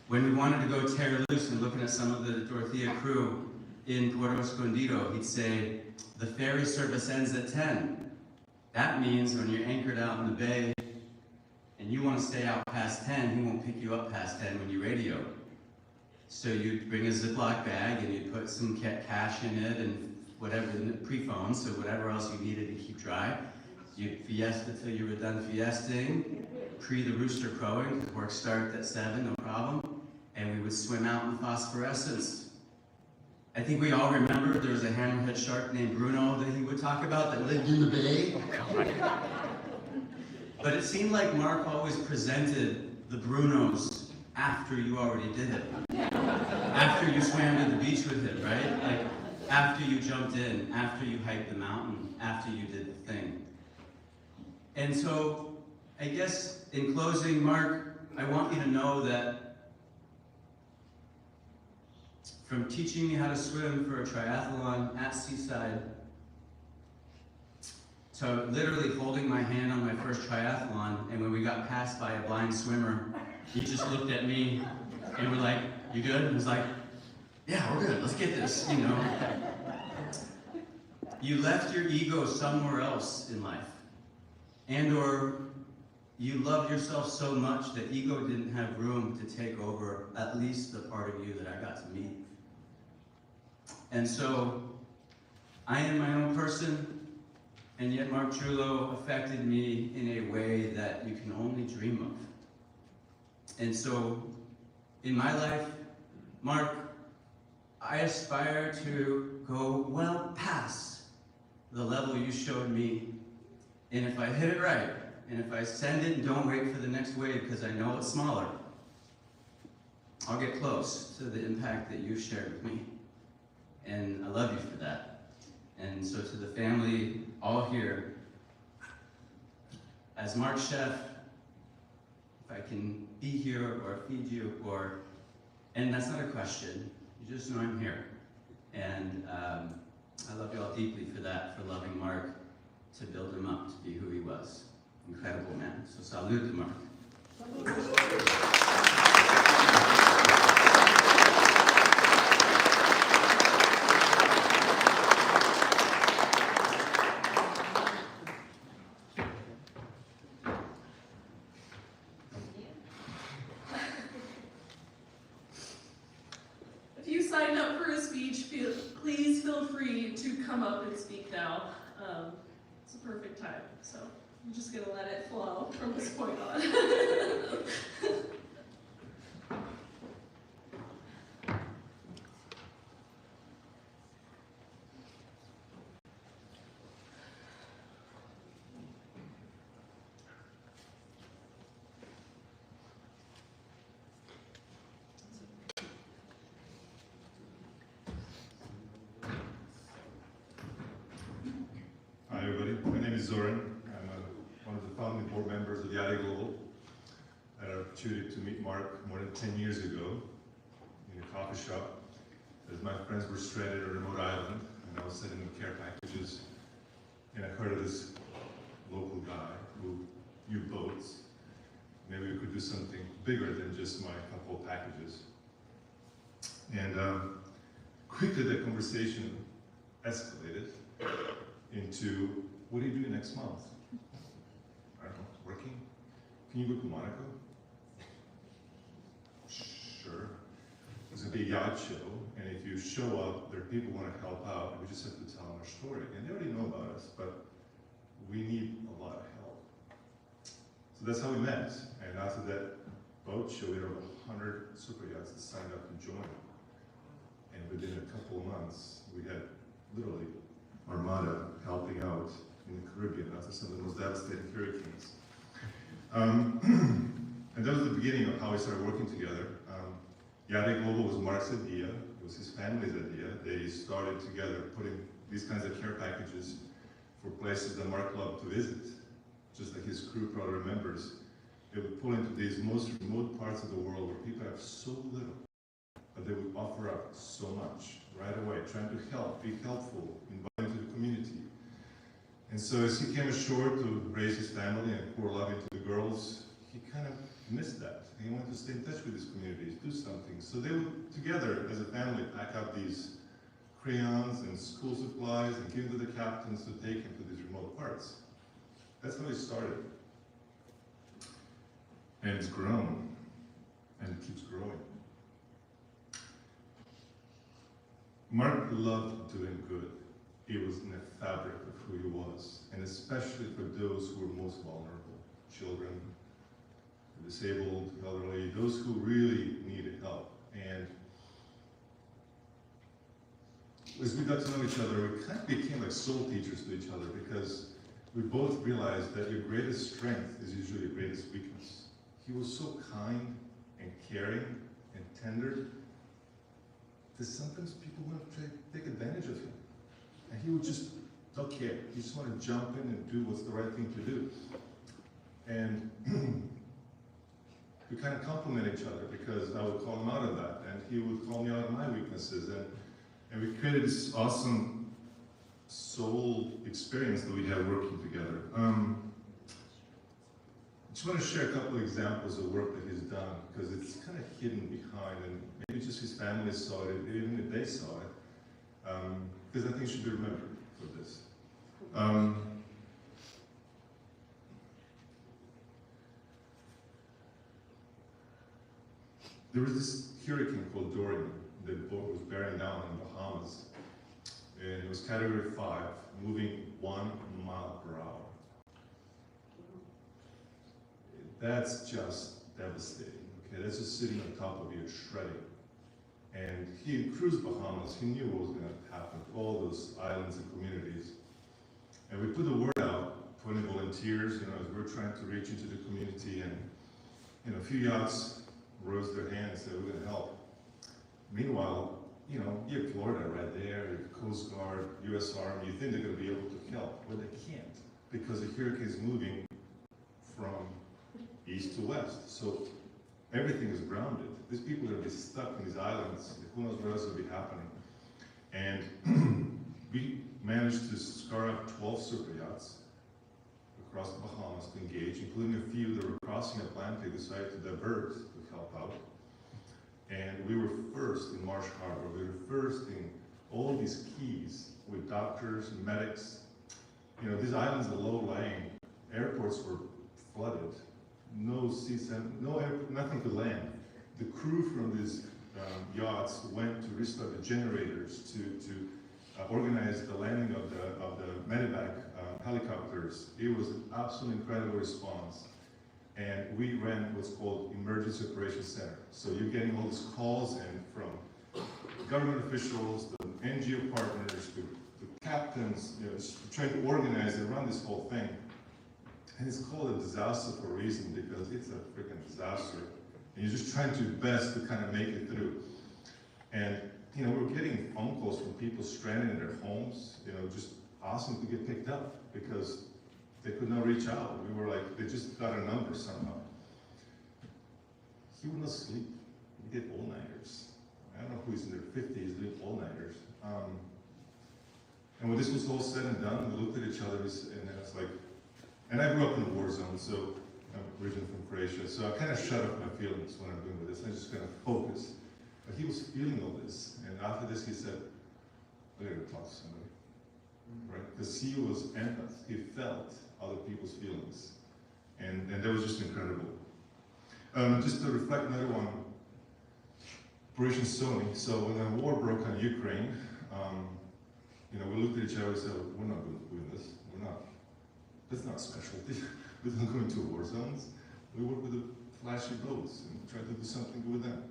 When we wanted to go tear loose and looking at some of the Dorothea crew in Puerto Escondido, he'd say, the ferry service ends at 10. That means when you're anchored out in the bay and you want to stay out past 10, he won't pick you up past 10 when you radio. So you'd bring a Ziploc bag and you'd put some cash in it and whatever, pre-phone, so whatever else you needed to keep dry. You'd fiesta till you were done fiesting, pre the rooster crowing, because work started at 7, no problem. And we would swim out in the phosphorescence. I think we all remember there was a hammerhead shark named Bruno that he would talk about that lived in the bay. But it seemed like Mark always presented the Brunos after you already did it. After you swam to the beach with him, right? Like, after you jumped in, after you hiked the mountain, after you did the thing. And so, I guess in closing, Mark, I want you to know that from teaching me how to swim for a triathlon at Seaside, to literally holding my hand on my first triathlon, and when we got passed by a blind swimmer, he just looked at me and we're like, "You good?" And I was like, "Yeah, we're good, let's get this," you know. You left your ego somewhere else in life, and or you loved yourself so much that ego didn't have room to take over at least the part of you that I got to meet. And so, I am my own person, and yet Mark Drewelow affected me in a way that you can only dream of. And so, in my life, Mark, I aspire to go well past the level you showed me. And if I hit it right, and if I send it and don't wait for the next wave because I know it's smaller, I'll get close to the impact that you've shared with me. And I love you for that. And so to the family all here, as Mark's chef, if I can be here or feed you, and that's not a question, you just know I'm here. And I love you all deeply for that, for loving Mark, to build him up to be who he was. Incredible man. So salute to Mark.
If you signed up for a speech, please feel free to come up and speak now. It's a perfect time, so I'm just gonna let it flow from this point on.
Hi everybody, my name is Zoran. I'm one of the founding board members of Drewelow. I had an opportunity to meet Mark more than 10 years ago in a coffee shop as my friends were stranded on a remote island and I was sending them care packages, and I heard of this local guy who viewed boats. Maybe we could do something bigger than just my couple of packages. And quickly the conversation escalated into, what are you doing next month? I don't know, working? Can you go to Monaco? Sure. There's gonna be a yacht show, and if you show up, there are people who want to help out, and we just have to tell them our story. And they already know about us, but we need a lot of help. So that's how we met. And after that boat show, there were 100 super yachts that signed up to join. And within a couple of months, we had literally Armada helping out in the Caribbean after some of the most devastating hurricanes. And that was the beginning of how we started working together. Drewelow was Mark's idea, it was his family's idea. They started together putting these kinds of care packages for places that Mark loved to visit. Just like his crew probably remembers, they would pull into these most remote parts of the world where people have so little, but they would offer up so much right away, trying to help, be helpful, invite into the community. And so as he came ashore to raise his family and pour love into the girls, he kind of missed that. He wanted to stay in touch with his communities, do something. So they would, together as a family, pack up these crayons and school supplies and give them to the captains to take into these remote parts. That's how it started. And it's grown, and it keeps growing. Mark loved doing good. It was in the fabric of who he was, and especially for those who were most vulnerable, children, the disabled, elderly, those who really needed help. And as we got to know each other, we kind of became like soul teachers to each other, because we both realized that your greatest strength is usually your greatest weakness. He was so kind and caring and tender that sometimes people want to take advantage of him. And he would just not care. He just wanted to jump in and do what's the right thing to do. And we kind of complement each other, because I would call him out of that, and he would call me out of my weaknesses. And we created this awesome soul experience that we have working together. I just want to share a couple of examples of work that he's done, because it's kind of hidden behind, and maybe just his family saw it, even if they saw it, because I think it should be remembered for this. There was this hurricane called Dorian that was bearing down in the Bahamas, and it was category 5, moving 1 mile per hour. That's just devastating, okay? That's just sitting on top of you, shredding. And he cruised Bahamas, he knew what was gonna happen to all those islands and communities. And we put the word out, 20 volunteers, you know, as we're trying to reach into the community, and you know, a few yachts rose their hand and said, we're gonna help. Meanwhile, you know, you have Florida right there, you have Coast Guard, US Army, you think they're gonna be able to help. Well, they can't, because the hurricane is moving from east to west. So everything is grounded. These people are gonna be stuck in these islands. Who knows what else will be happening. And we managed to scar up 12 super yachts across the Bahamas to engage, including a few that were crossing Atlantic, decided to divert to help out. And we were first in Marsh Harbor. We were first in all these keys with doctors, medics. You know, these islands are low-lying. Airports were flooded. No seaside, no airport, nothing to land. The crew from these yachts went to restart the generators to organize the landing of the medevac helicopters. It was an absolutely incredible response. And we ran what's called Emergency Operations Center. So you're getting all these calls in from government officials, the NGO partners, the captains, you know, trying to organize and run this whole thing. And it's called a disaster for a reason, because it's a freaking disaster. And you're just trying to your best to kind of make it through. And you know, we're getting phone calls from people stranded in their homes, you know, just asking to get picked up because they could not reach out. We were like, they just got a number somehow. He would not sleep. He did all-nighters. I don't know who's in their 50s doing all-nighters. And when this was all said and done, we looked at each other and it's like, and I grew up in a war zone, so I'm originally from Croatia, so I kind of shut up my feelings when I'm doing this. I just kind of focus. But he was feeling all this, and after this he said, I gotta talk to somebody, right? Because he was empath. He felt other people's feelings, and that was just incredible. Just to reflect another one, Operation Sony. So when the war broke on Ukraine, you know, we looked at each other and said, we're not doing this. We're not. That's not a specialty. We don't go into war zones. We work with the flashy boats and try to do something with them.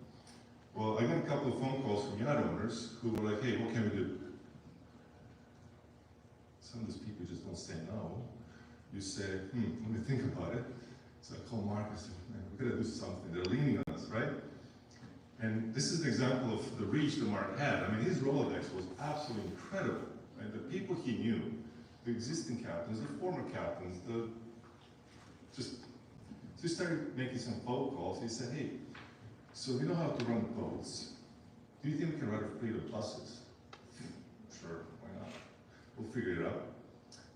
Well, I got a couple of phone calls from yacht owners who were like, hey, what can we do? Some of these people just don't say no. You say, let me think about it. So I called Mark and said, man, we gotta do something. They're leaning on us, right? And this is an example of the reach that Mark had. I mean, his Rolodex was absolutely incredible. And the people he knew, the existing captains, the former captains, so he started making some phone calls. He said, hey, so we know how to run boats. Do you think we can run a fleet of buses? Sure, why not? We'll figure it out.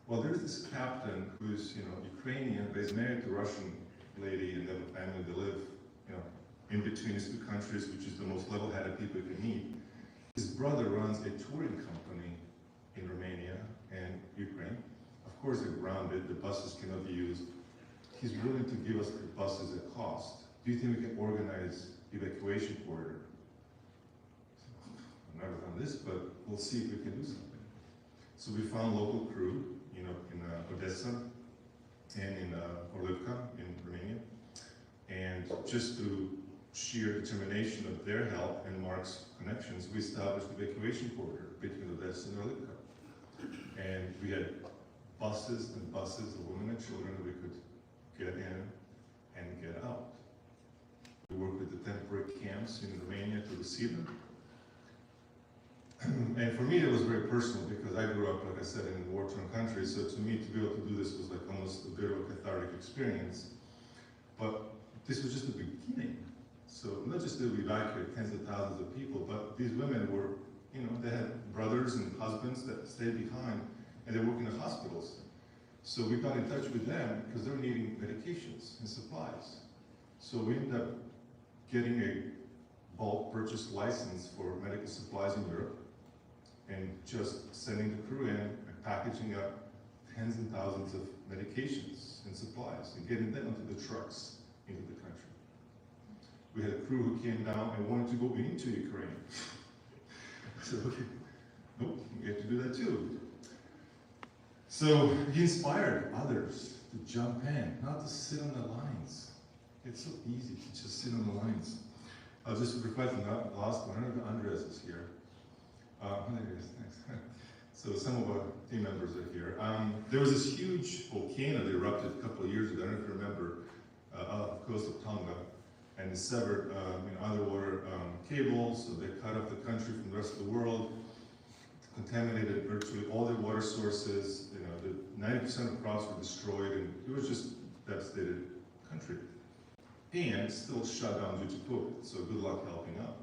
Well, there's this captain who's, you know, Ukrainian, but he's married to a Russian lady, and they have a family that live, you know, in between these two countries, which is the most level-headed people you can meet. His brother runs a touring company in Romania and Ukraine. Of course, they're grounded. The buses cannot be used. He's willing to give us the buses at cost. Do you think we can organize evacuation corridor? I've never done this, but we'll see if we can do something. So we found local crew, you know, in Odessa and in Orlivka in Romania, and just through sheer determination of their help and Mark's connections, we established the evacuation corridor between Odessa and Orlivka. And we had buses and buses of women and children that we could get in and get out. We worked with the temporary camps in Romania to receive them. And for me, it was very personal because I grew up, like I said, in war-torn countries. So to me, to be able to do this was like almost a bit of a cathartic experience. But this was just the beginning. So not just to evacuate tens of thousands of people, but these women were, you know, they had brothers and husbands that stayed behind and they work in the hospitals. So we got in touch with them because they're needing medications and supplies. So we ended up getting a bulk purchase license for medical supplies in Europe and just sending the crew in and packaging up tens and thousands of medications and supplies and getting them onto the trucks into the country. We had a crew who came down and wanted to go into Ukraine. So, okay, nope, we have to do that too. So he inspired others to jump in, not to sit on the lines. It's so easy to just sit on the lines. I'll just reflect on that last one. I don't know if Andres is here. Thanks. So some of our team members are here. There was this huge volcano that erupted a couple of years ago. I don't know if you remember, off the coast of Tonga, and it severed underwater cables. So they cut off the country from the rest of the world, contaminated virtually all their water sources. 90% of crops were destroyed, and it was just a devastated country. And still shut down due to COVID. So good luck helping out.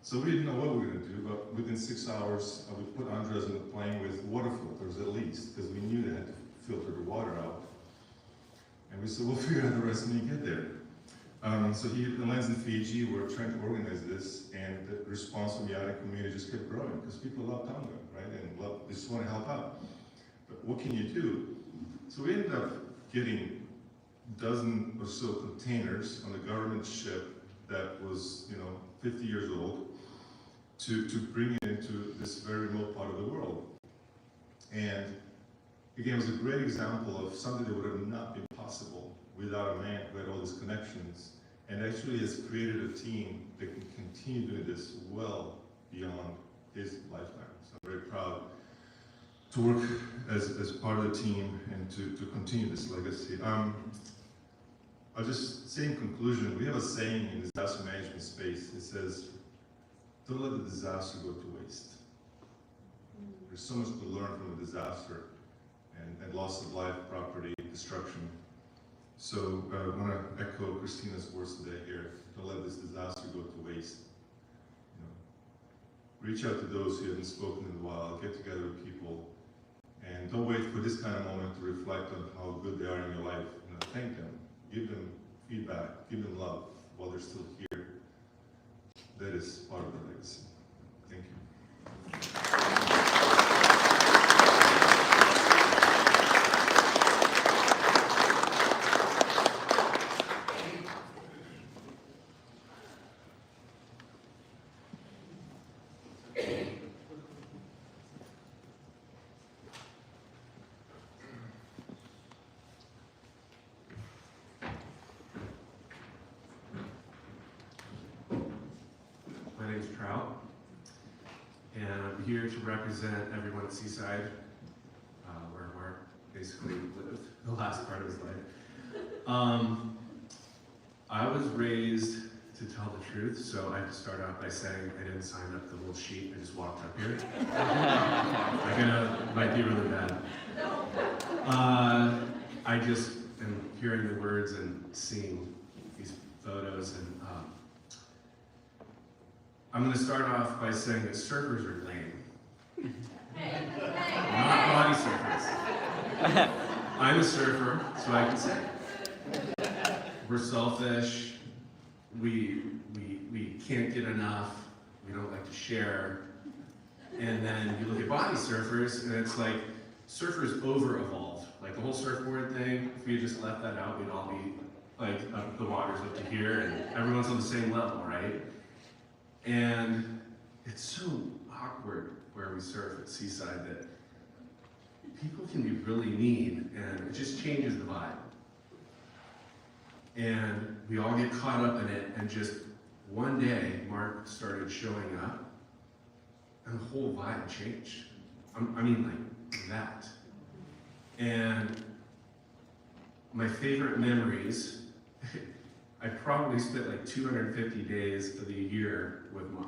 So we didn't know what we were going to do, but within 6 hours, we put Andres in the plane with water filters at least, because we knew they had to filter the water out. And we said, we'll figure out the rest when you get there. So he lands in Fiji. We're trying to organize this, and the response from the Yadin community just kept growing, because people love Tonga, right? And they just want to help out. But what can you do? So we ended up getting a dozen or so containers on a government ship that was, 50 years old, to bring it into this very remote part of the world. And again, it was a great example of something that would have not been possible without a man who had all these connections, and actually has created a team that can continue doing this well beyond his lifetime. So I'm very proud to work as part of the team and to continue this legacy. I'll just say in conclusion, we have a saying in the disaster management space. It says, don't let the disaster go to waste. There's so much to learn from a disaster and loss of life, property, destruction. So I want to echo Christina's words today here. Don't let this disaster go to waste. Reach out to those who haven't spoken in a while. Get together with people. And don't wait for this kind of moment to reflect on how good they are in your life. Thank them. Give them feedback, give them love while they're still here. That is part of the legacy. Thank you.
Here to represent everyone at Seaside, where Mark basically lived the last part of his life. I was raised to tell the truth, so I have to start off by saying I didn't sign up the little sheet, I just walked up here. Might be really bad. I just am hearing the words and seeing these photos, and I'm going to start off by saying that surfers are lame. Not body surfers. I'm a surfer, so I can say we're selfish. We can't get enough. We don't like to share. And then you look at body surfers, and it's like surfers over-evolved. Like the whole surfboard thing. If we had just left that out, we'd all be like up the waters up to here, and everyone's on the same level, right? And it's so awkward where we surf at Seaside that people can be really mean, and it just changes the vibe. And we all get caught up in it, and just one day, Mark started showing up, and the whole vibe changed. I mean, like that. And my favorite memories, I probably spent like 250 days of the year with Mark.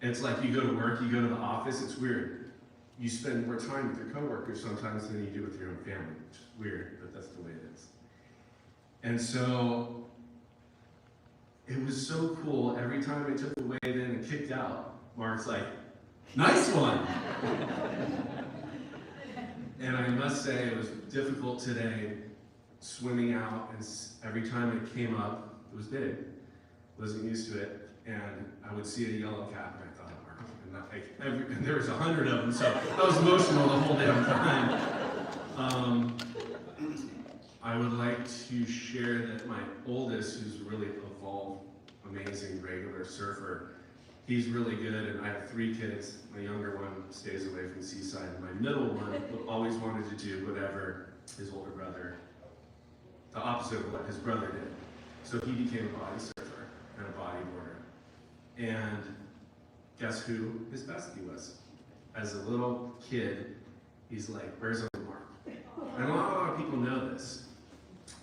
It's like you go to work, you go to the office, it's weird. You spend more time with your coworkers sometimes than you do with your own family, which is weird, but that's the way it is. And so, it was so cool. Every time I took the wave in and kicked out, Mark's like, nice one. And I must say it was difficult today swimming out, and every time it came up, it was big. Wasn't used to it, and I would see a yellow cap, and I thought, and there was 100 of them, so I was emotional the whole damn time. I would like to share that my oldest, who's really evolved, amazing regular surfer, he's really good, and I have 3 kids. My younger one stays away from the seaside, and my middle one always wanted to do whatever his older brother, the opposite of what his brother did. So he became a body surfer and a bodyboarder. And guess who his bestie was? As a little kid, he's like, where's Uncle Mark? And a lot of people know this.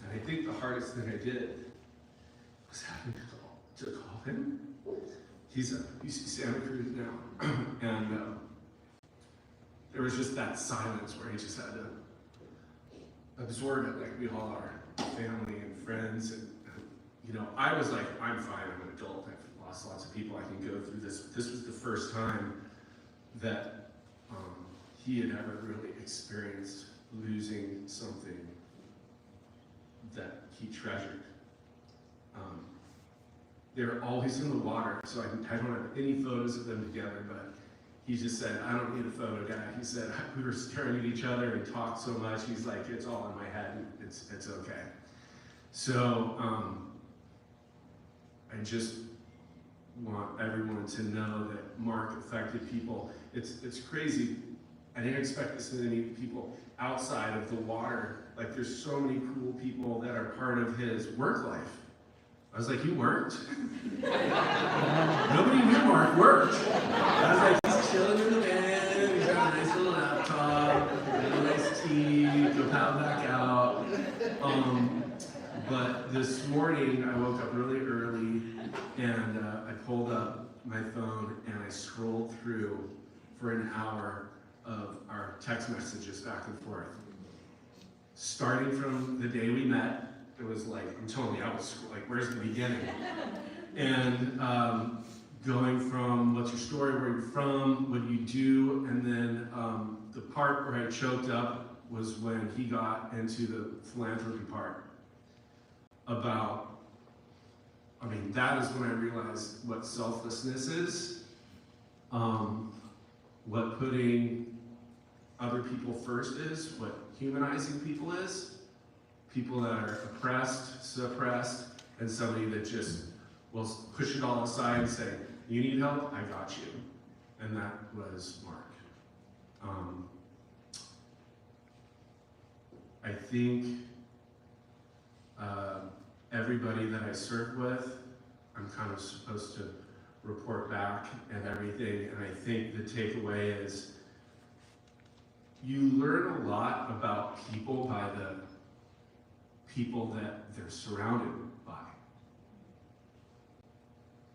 And I think the hardest thing I did was having to call him. He's at UC Santa Cruz now. And there was just that silence where he just had to absorb it like we all are, family and friends. And you know, I was like, I'm fine, I'm an adult, I've lost lots of people, I can go through this. This was the first time that he had ever really experienced losing something that he treasured. They were always in the water, so I don't have any photos of them together, but he just said, I don't need a photo guy. He said, we were staring at each other and talked so much, he's like, it's all in my head, and it's okay. So, I just want everyone to know that Mark affected people. It's crazy. I didn't expect this in any people outside of the water. Like, there's so many cool people that are part of his work life. I was like, you worked? Nobody knew Mark worked. I was like, he's chilling in the bed, he's got a nice little laptop, a nice tea, go pound back out. But this morning, I woke up really early, and I pulled up my phone, and I scrolled through for an hour of our text messages back and forth. Starting from the day we met, it was like, I'm telling you, I was like, where's the beginning? And going from what's your story, where you're from, what do you do, and then the part where I choked up was when he got into the philanthropy part about, I mean, that is when I realized what selflessness is, what putting other people first is, what humanizing people is, people that are oppressed, suppressed, and somebody that just will push it all aside and say, you need help? I got you. And that was Mark. I think everybody that I served with, I'm kind of supposed to report back and everything, and I think the takeaway is you learn a lot about people by the people that they're surrounded by,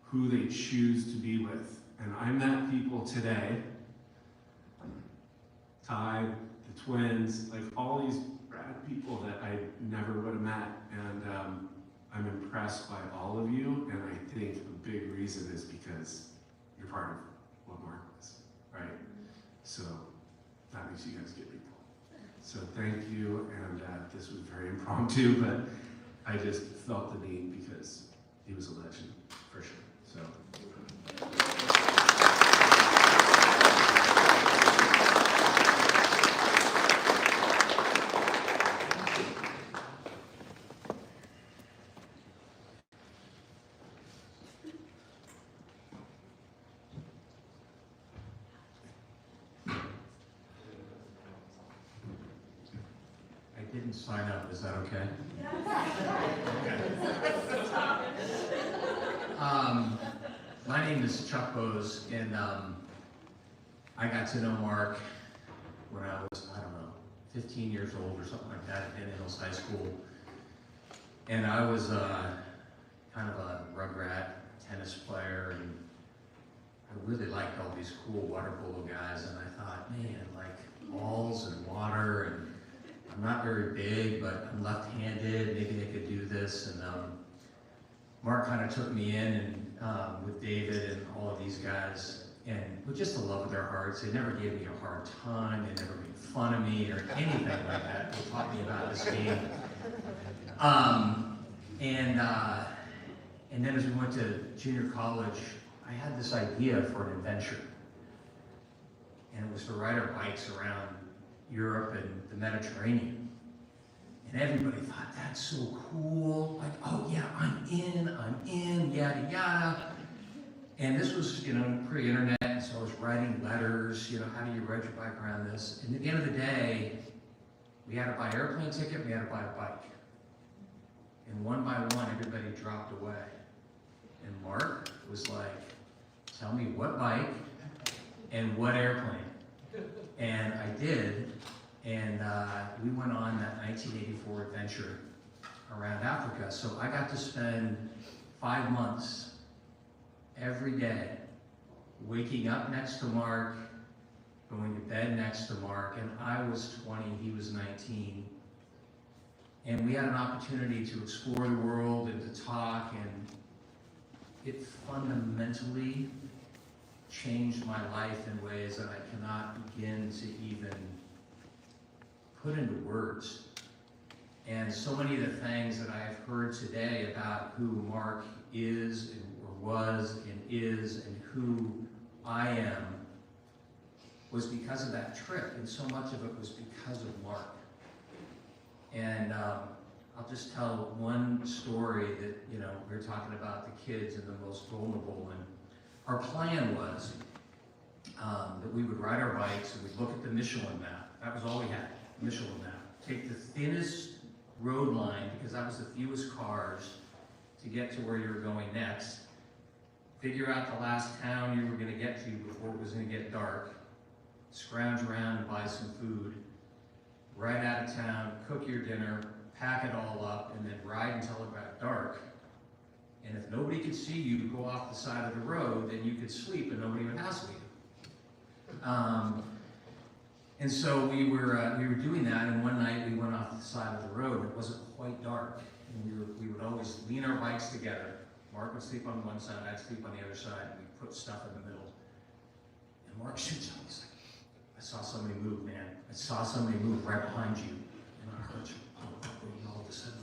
who they choose to be with. And I met people today, Ty, the twins, like all these rad people that I never would have met, and I'm impressed by all of you, and I think a big reason is because you're part of what Mark was, right? So that makes you guys good people. So thank you, and this was very impromptu, but I just felt the need because he was a legend, for sure. So.
Didn't sign up, is that okay? My name is Chuck Bose, and I got to know Mark when I was, I don't know, 15 years old or something like that at Indian Hills High School. And I was kind of a rugrat tennis player, and I really liked all these cool water polo guys, and I thought, man, like balls and water, and I'm not very big, but I'm left-handed, maybe I could do this. And Mark kind of took me in, and with David and all of these guys, and with just the love of their hearts. They never gave me a hard time. They never made fun of me or anything like that. They taught me about this game. And then as we went to junior college, I had this idea for an adventure. And it was to ride our bikes around Europe and the Mediterranean. And everybody thought, that's so cool. Like, oh yeah, I'm in, yada, yada. And this was, pre-internet, and so I was writing letters, how do you ride your bike around this? And at the end of the day, we had to buy an airplane ticket, we had to buy a bike. And one by one, everybody dropped away. And Mark was like, tell me what bike and what airplane. And I did, and we went on that 1984 adventure around Africa. So I got to spend 5 months every day waking up next to Mark, going to bed next to Mark, and I was 20, he was 19. And we had an opportunity to explore the world and to talk, and it fundamentally changed my life in ways that I cannot begin to even put into words. And so many of the things that I've heard today about who Mark is and or was and is and who I am was because of that trip, and so much of it was because of Mark. And I'll just tell one story that, we were talking about the kids and the most vulnerable, and our plan was that we would ride our bikes and we'd look at the Michelin map. That was all we had, Michelin map. Take the thinnest road line, because that was the fewest cars, to get to where you were going next. Figure out the last town you were going to get to before it was going to get dark. Scrounge around and buy some food. Ride out of town, cook your dinner, pack it all up, and then ride until it got dark. And if nobody could see you go off the side of the road, then you could sleep and nobody would hassle you. And so we were doing that, and one night we went off the side of the road, and it wasn't quite dark. And we would always lean our bikes together. Mark would sleep on one side, I'd sleep on the other side, and we'd put stuff in the middle. And Mark shoots at me, he's like, I saw somebody move, man. I saw somebody move right behind you. And I heard you. And all of a sudden,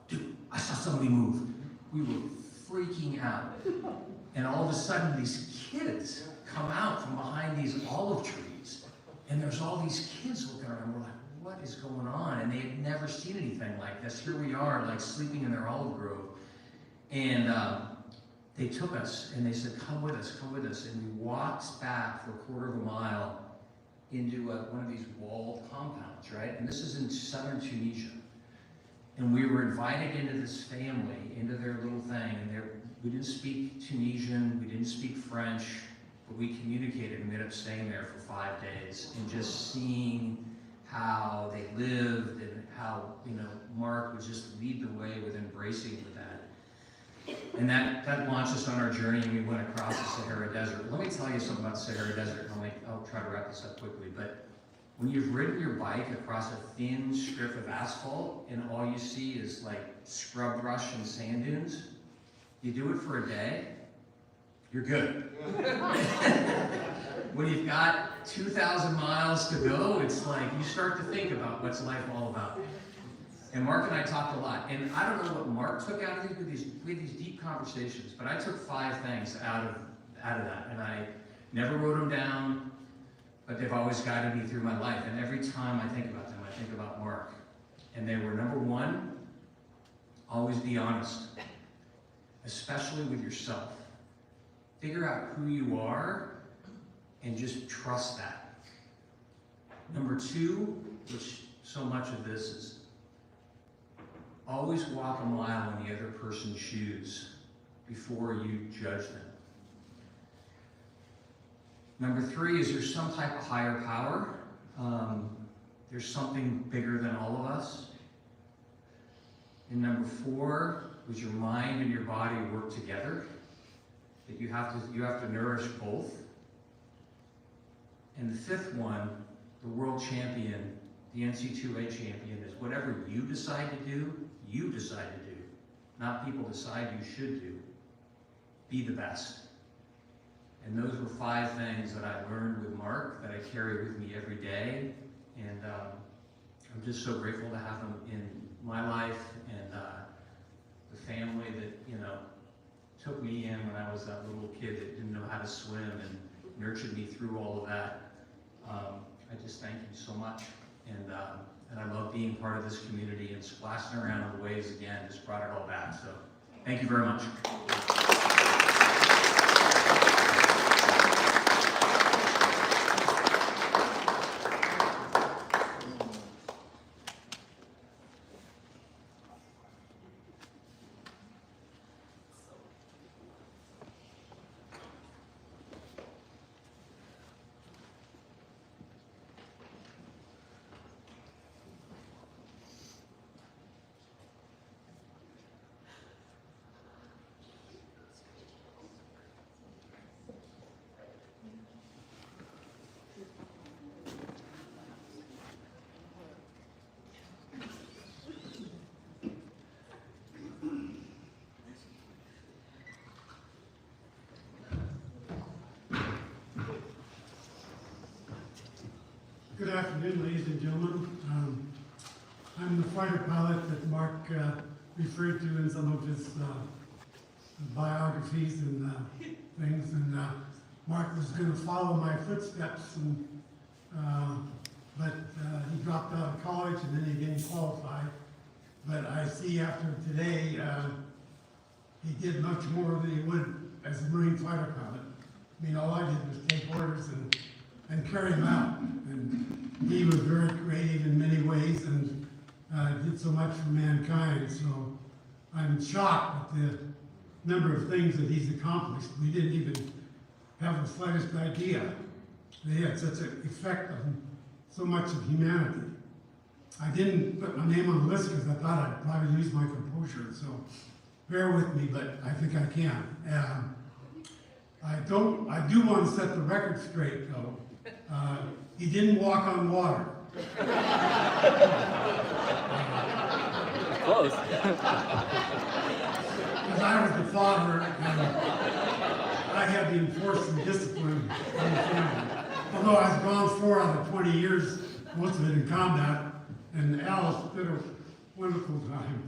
dude, I saw somebody move. We were freaking out. And all of a sudden, these kids come out from behind these olive trees. And there's all these kids looking around. We're like, what is going on? And they had never seen anything like this. Here we are, like sleeping in their olive grove. And they took us and they said, come with us, come with us. And we walked back for a quarter of a mile into one of these walled compounds, right? And this is in southern Tunisia. And we were invited into this family, into their little thing. And we didn't speak Tunisian, we didn't speak French, but we communicated and ended up staying there for 5 days and just seeing how they lived and how, Mark would just lead the way with embracing with that. And that launched us on our journey, and we went across the Sahara Desert. Let me tell you something about the Sahara Desert, and I'll try to wrap this up quickly. But when you've ridden your bike across a thin strip of asphalt, and all you see is like scrub brush and sand dunes, you do it for a day, you're good. When you've got 2,000 miles to go, it's like you start to think about what's life all about. And Mark and I talked a lot, and I don't know what Mark took out of these. We had these deep conversations, but I took 5 things out of that, and I never wrote them down, but they've always guided me through my life. And every time I think about them, I think about Mark. And they were, number 1, always be honest, especially with yourself. Figure out who you are and just trust that. Number 2, which so much of this is, always walk a mile in the other person's shoes before you judge them. Number 3 is there's some type of higher power. There's something bigger than all of us. And number 4 is your mind and your body work together. That you have to nourish both. And the 5th one, the world champion, the NC2A champion, is whatever you decide to do, you decide to do. Not people decide you should do. Be the best.
And those were 5 things that I learned with Mark that I carry with me every day. And I'm just so grateful to have him in my life and the family that, you know, took me in when I was that little kid that didn't know how to swim and nurtured me through all of that. I just thank you so much. And I love being part of this community, and splashing around in the waves again just brought it all back. So thank you very much.
Good afternoon, ladies and gentlemen. I'm the fighter pilot that Mark referred to in some of his biographies and things. And Mark was going to follow my footsteps, but he dropped out of college and then he didn't qualify. But I see after today, he did much more than he would as a Marine fighter pilot. I mean, all I did was take orders and carry them out. And he was very creative in many ways and did so much for mankind. So I'm shocked at the number of things that he's accomplished. We didn't even have the slightest idea they had such an effect on so much of humanity. I didn't put my name on the list because I thought I'd probably lose my composure. So bear with me, but I think I can. I do want to set the record straight, though. He didn't walk on water.
Close.
Because I was the father, and I had to enforce some discipline on the family. Although I was gone 4 out of 20 years, most of it in combat, and Alice did a wonderful time.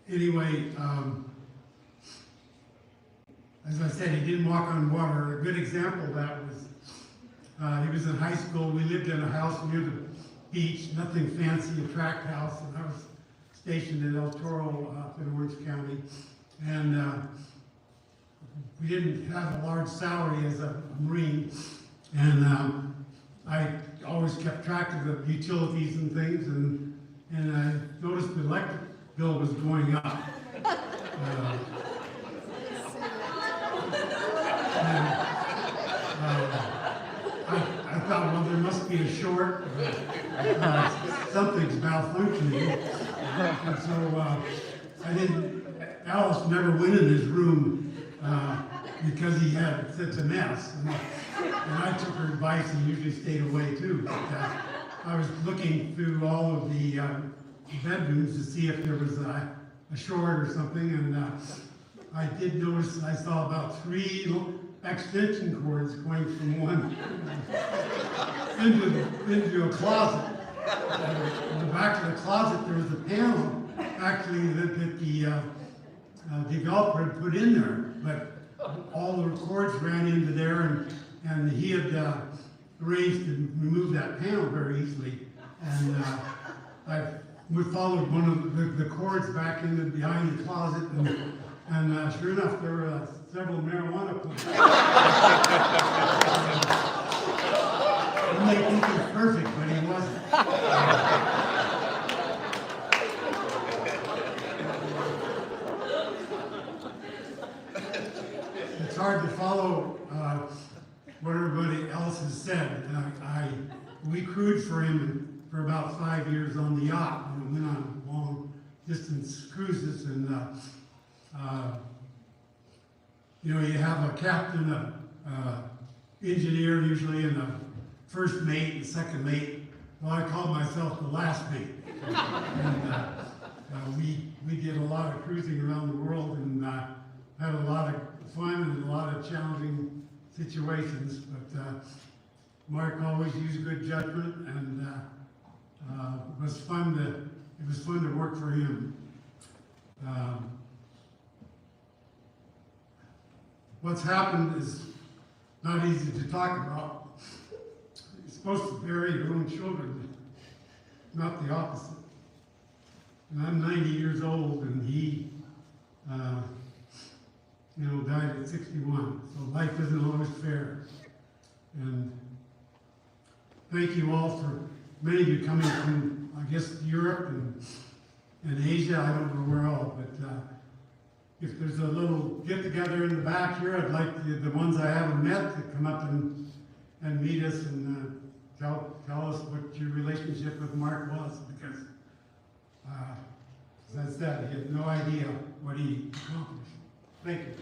Anyway, as I said, he didn't walk on water. A good example of that was, he was in high school. We lived in a house near the beach, nothing fancy, a tract house, and I was stationed in El Toro up in Orange County. And we didn't have a large salary as a Marine, and I always kept track of the utilities and things, and I noticed the electric bill was going up. I thought, well, there must be a short, something's malfunctioning. And so I didn't, Alice never went in his room because he had such a mess. And I took her advice and usually stayed away too. But I was looking through all of the bedrooms to see if there was a short or something, and I did notice I saw about 3 extension cords going from one into a closet. In the back of the closet there was a panel actually that the developer had put in there, but all the cords ran into there, and he had arranged to remove that panel very easily. And we followed one of the cords back into behind the closet, and sure enough, there were several marijuana plants. You may think he was perfect, but he wasn't. It's hard to follow what everybody else has said. We crewed for him for about 5 years on the yacht, and we went on long distance cruises, and you know, you have a captain, a engineer usually, and a first mate and second mate. Well, I called myself the last mate. We did a lot of cruising around the world and had a lot of fun and a lot of challenging situations. But Mark always used good judgment, and it was fun to work for him. What's happened is not easy to talk about. You're supposed to bury your own children, not the opposite. And I'm 90 years old, and he, died at 61. So life isn't always fair. And thank you all for many of you coming from, I guess, Europe and Asia. I don't know where all, but if there's a little get together in the back here, I'd like the ones I haven't met to come up and meet us and tell us what your relationship with Mark was, because as I said, he had no idea what he accomplished. Thank you.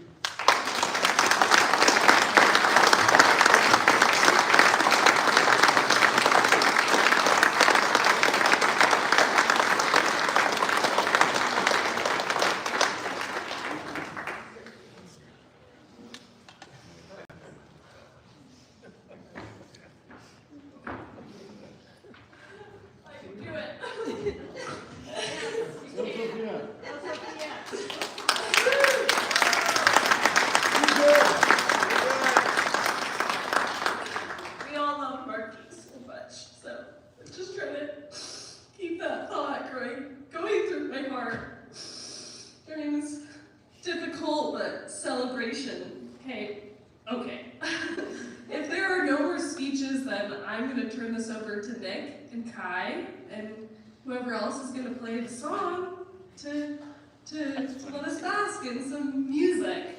Whoever else is going to play the song to let us bask in some music.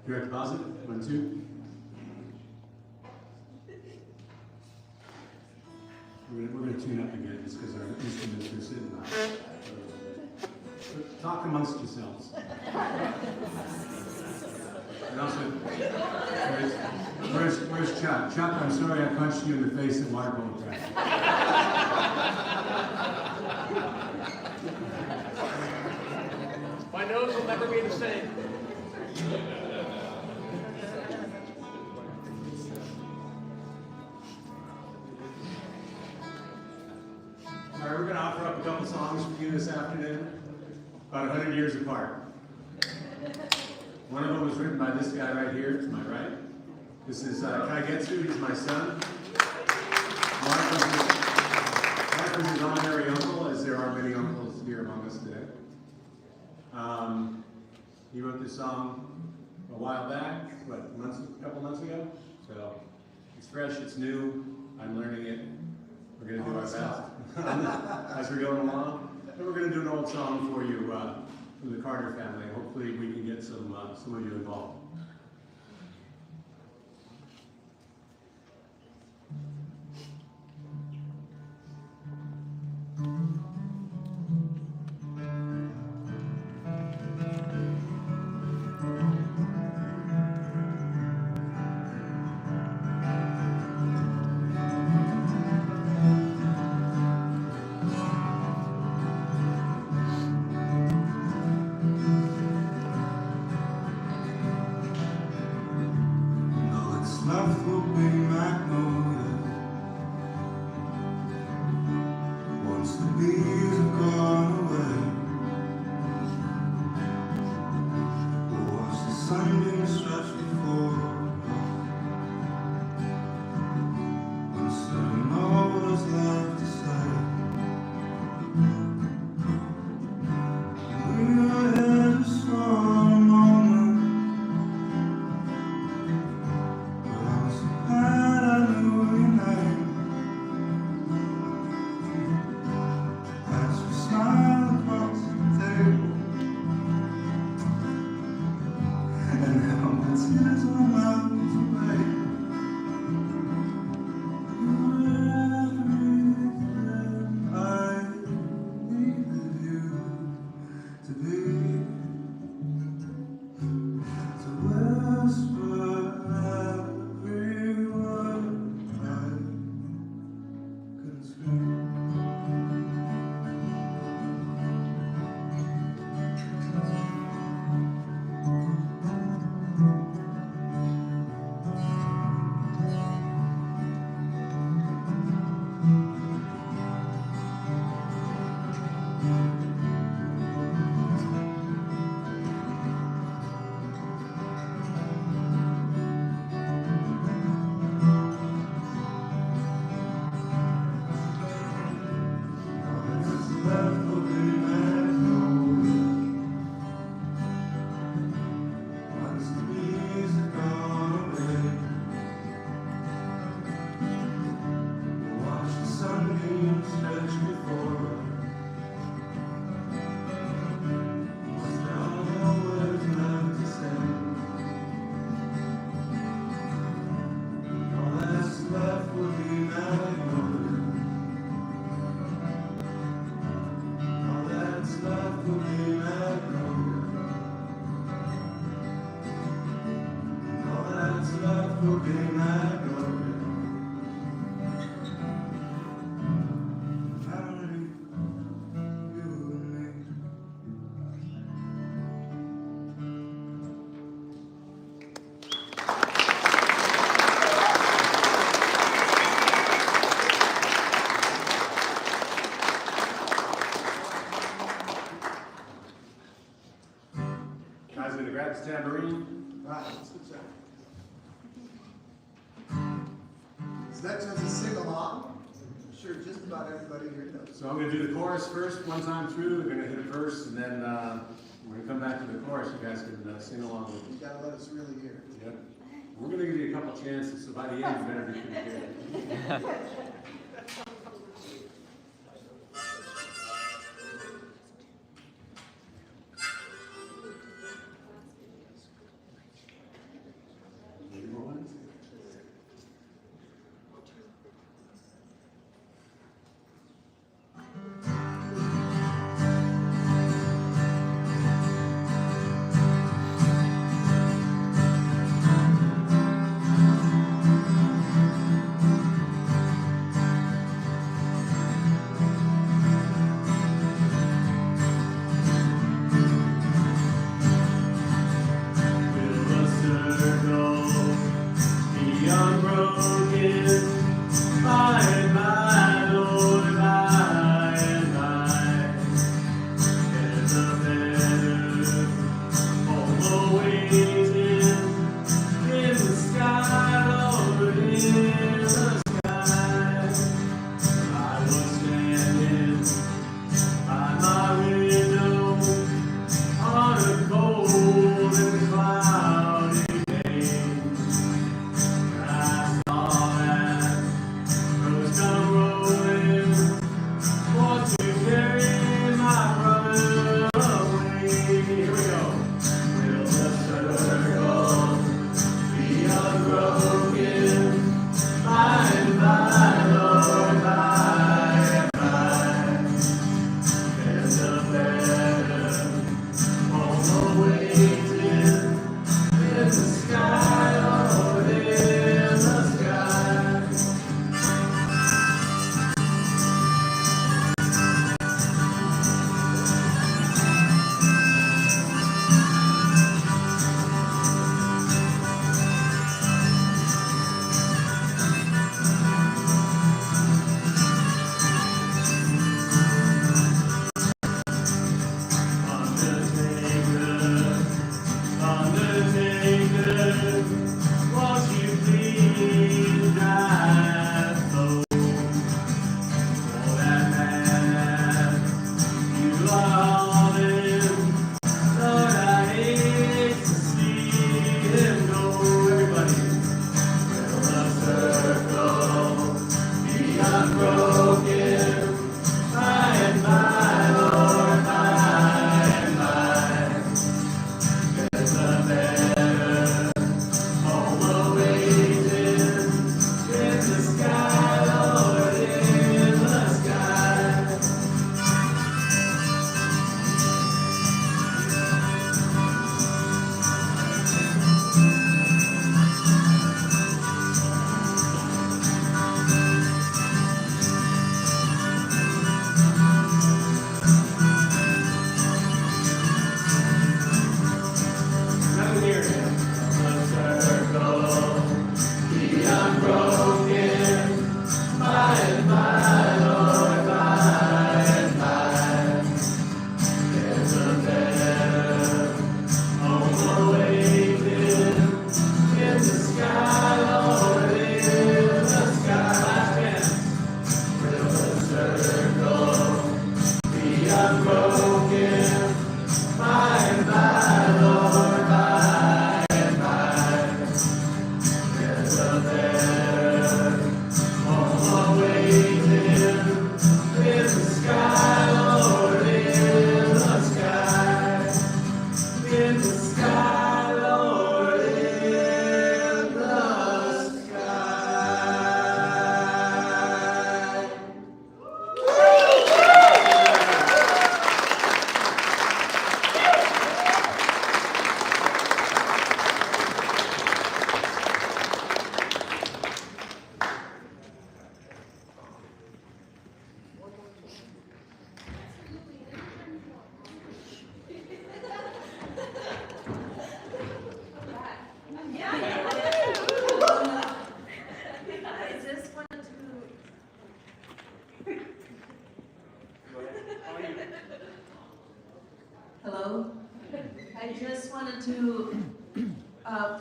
You're at deposit, 1, 2. We're gonna tune up again just because our instruments are sitting on. Talk amongst yourselves. And also, where's Chuck? Chuck, I'm sorry I punched you in the face at water polo practice.
My nose will never be the same.
All right, we're going to offer up a couple songs for you this afternoon, about 100 years apart. One of them was written by this guy right here, to my right. This is Kaigetsu, he's my son. Mark was his honorary uncle, as there are many uncles here among us today. He wrote this song a while back, a couple months ago. So it's fresh, it's new, I'm learning it. We're going to do our best as we're going along. And we're going to do an old song for you from the Carter family. Hopefully we can get some of you involved.
left will be magnolia. Once the bees have gone away, we'll watch the sunbeam stretch before us, and all that's left to say. We are here just for a moment, but I was so glad I knew your name. As we smile across the table, and now my tears will melt away. You're everything I needed you to be. To whisper every word I couldn't scream.
Guys, gonna grab the tambourine.
Right, let's go check. Is that just a sing-along? I'm sure just about everybody here knows.
So I'm gonna do the chorus first, one time through. We're gonna hit it first, and then we're gonna come back to the chorus. You guys can sing along with
You gotta let us really hear.
Yep. We're gonna give you a couple chances, so by the end, you better be prepared.
Thank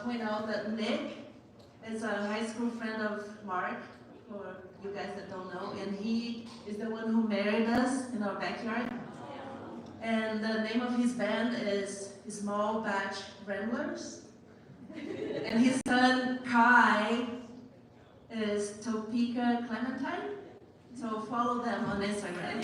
point out that Nick is a high school friend of Mark, for you guys that don't know, and he is the one who married us in our backyard. And the name of his band is Small Batch Ramblers. And his son, Kai, is Topeka Clementine. So follow them on Instagram.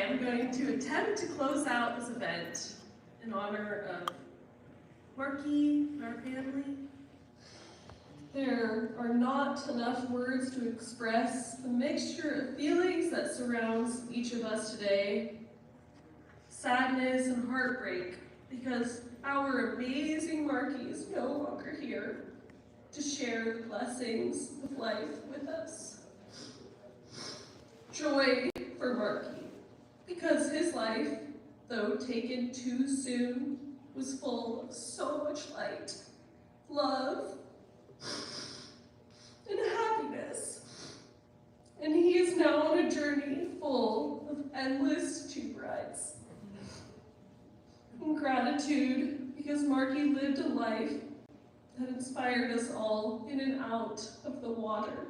I'm going to attempt to close out this event in honor of Marky and our family. There are not enough words to express the mixture of feelings that surrounds each of us today. Sadness and heartbreak, because our amazing Marky is no longer here to share the blessings of life with us. Joy for Marky, because his life, though taken too soon, was full of so much light, love, and happiness. And he is now on a journey full of endless tube rides. And gratitude, because Marky lived a life that inspired us all in and out of the water.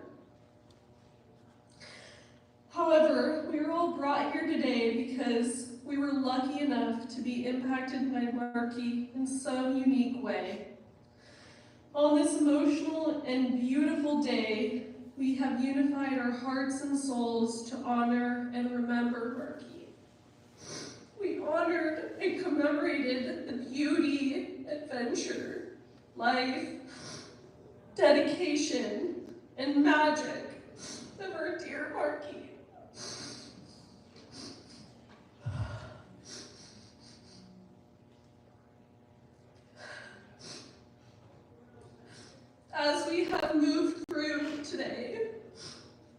However, we were all brought here today because we were lucky enough to be impacted by Marky in some unique way. On this emotional and beautiful day, we have unified our hearts and souls to honor and remember Marky. We honored and commemorated the beauty, adventure, life, dedication, and magic of our dear Marky. As we have moved through today,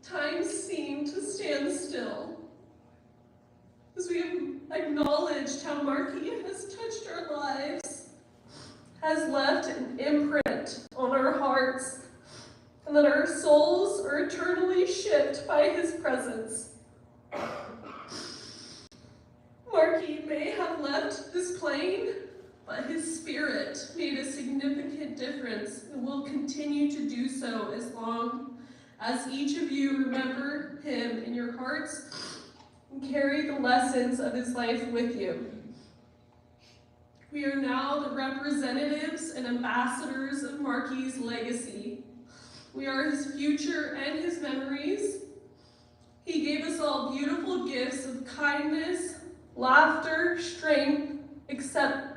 time seemed to stand still. As we have acknowledged how Marky has touched our lives, has left an imprint on our hearts, and that our souls are eternally shaped by his presence. Marky may have left this plane, but his spirit made a significant difference and will continue to do so as long as each of you remember him in your hearts and carry the lessons of his life with you. We are now the representatives and ambassadors of Marky's legacy. We are his future and his memories. He gave us all beautiful gifts of kindness, laughter, strength, acceptance,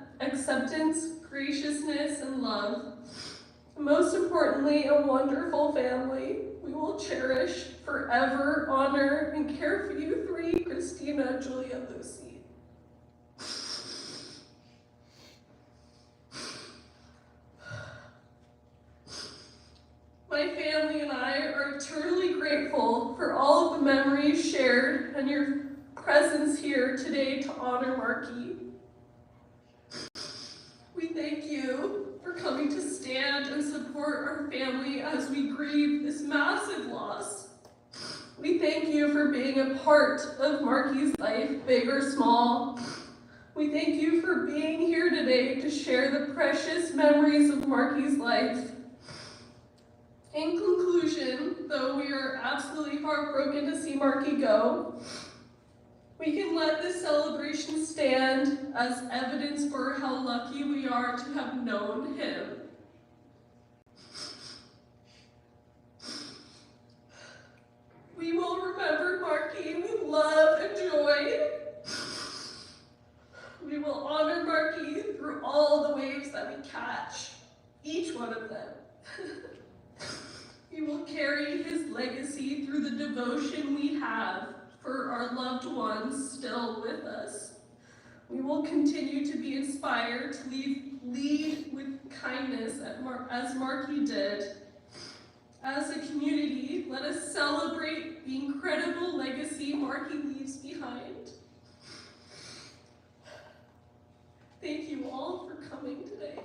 graciousness, and love. And most importantly, a wonderful family we will cherish, forever honor, and care for you three, Christina, Julia, Lucy. My family and I are eternally grateful for all of the memories shared and your presence here today to honor Marky. We thank you for coming to stand and support our family as we grieve this massive loss. We thank you for being a part of Marky's life, big or small. We thank you for being here today to share the precious memories of Marky's life. In conclusion, though we are absolutely heartbroken to see Marky go, we can let this celebration stand as evidence for how lucky we are to have known him. We will remember Marky with love and joy. We will honor Marky through all the waves that we catch, each one of them. We will carry his legacy through the devotion we have for our loved ones still with us. We will continue to be inspired to lead with kindness as Marky did. As a community, let us celebrate the incredible legacy Marky leaves behind. Thank you all for coming today.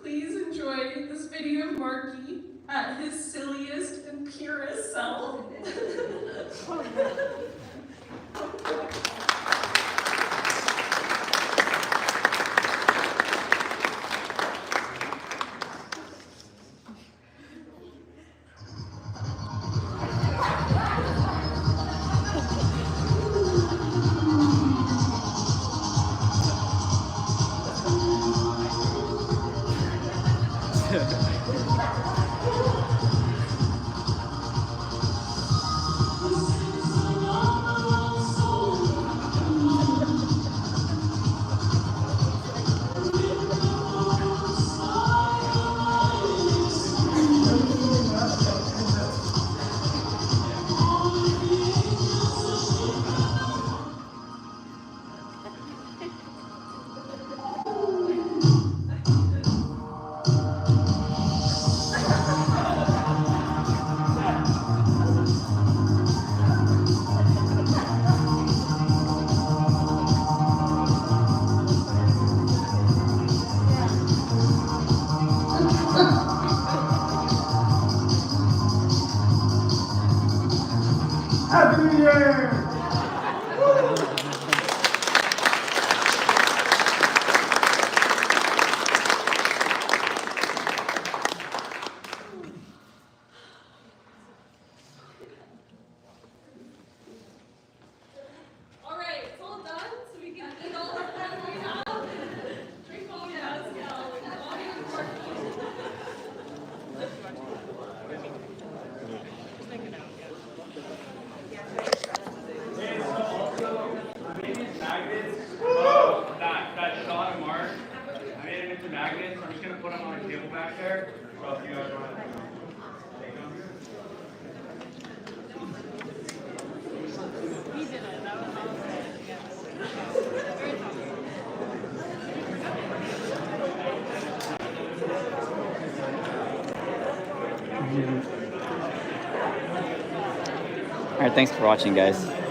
Please enjoy this video of Marky at his silliest and purest self.
on the table back there. So if you guys want to take them.
He did it. That was awesome. Yeah. Very thoughtful.
All right, thanks for watching, guys.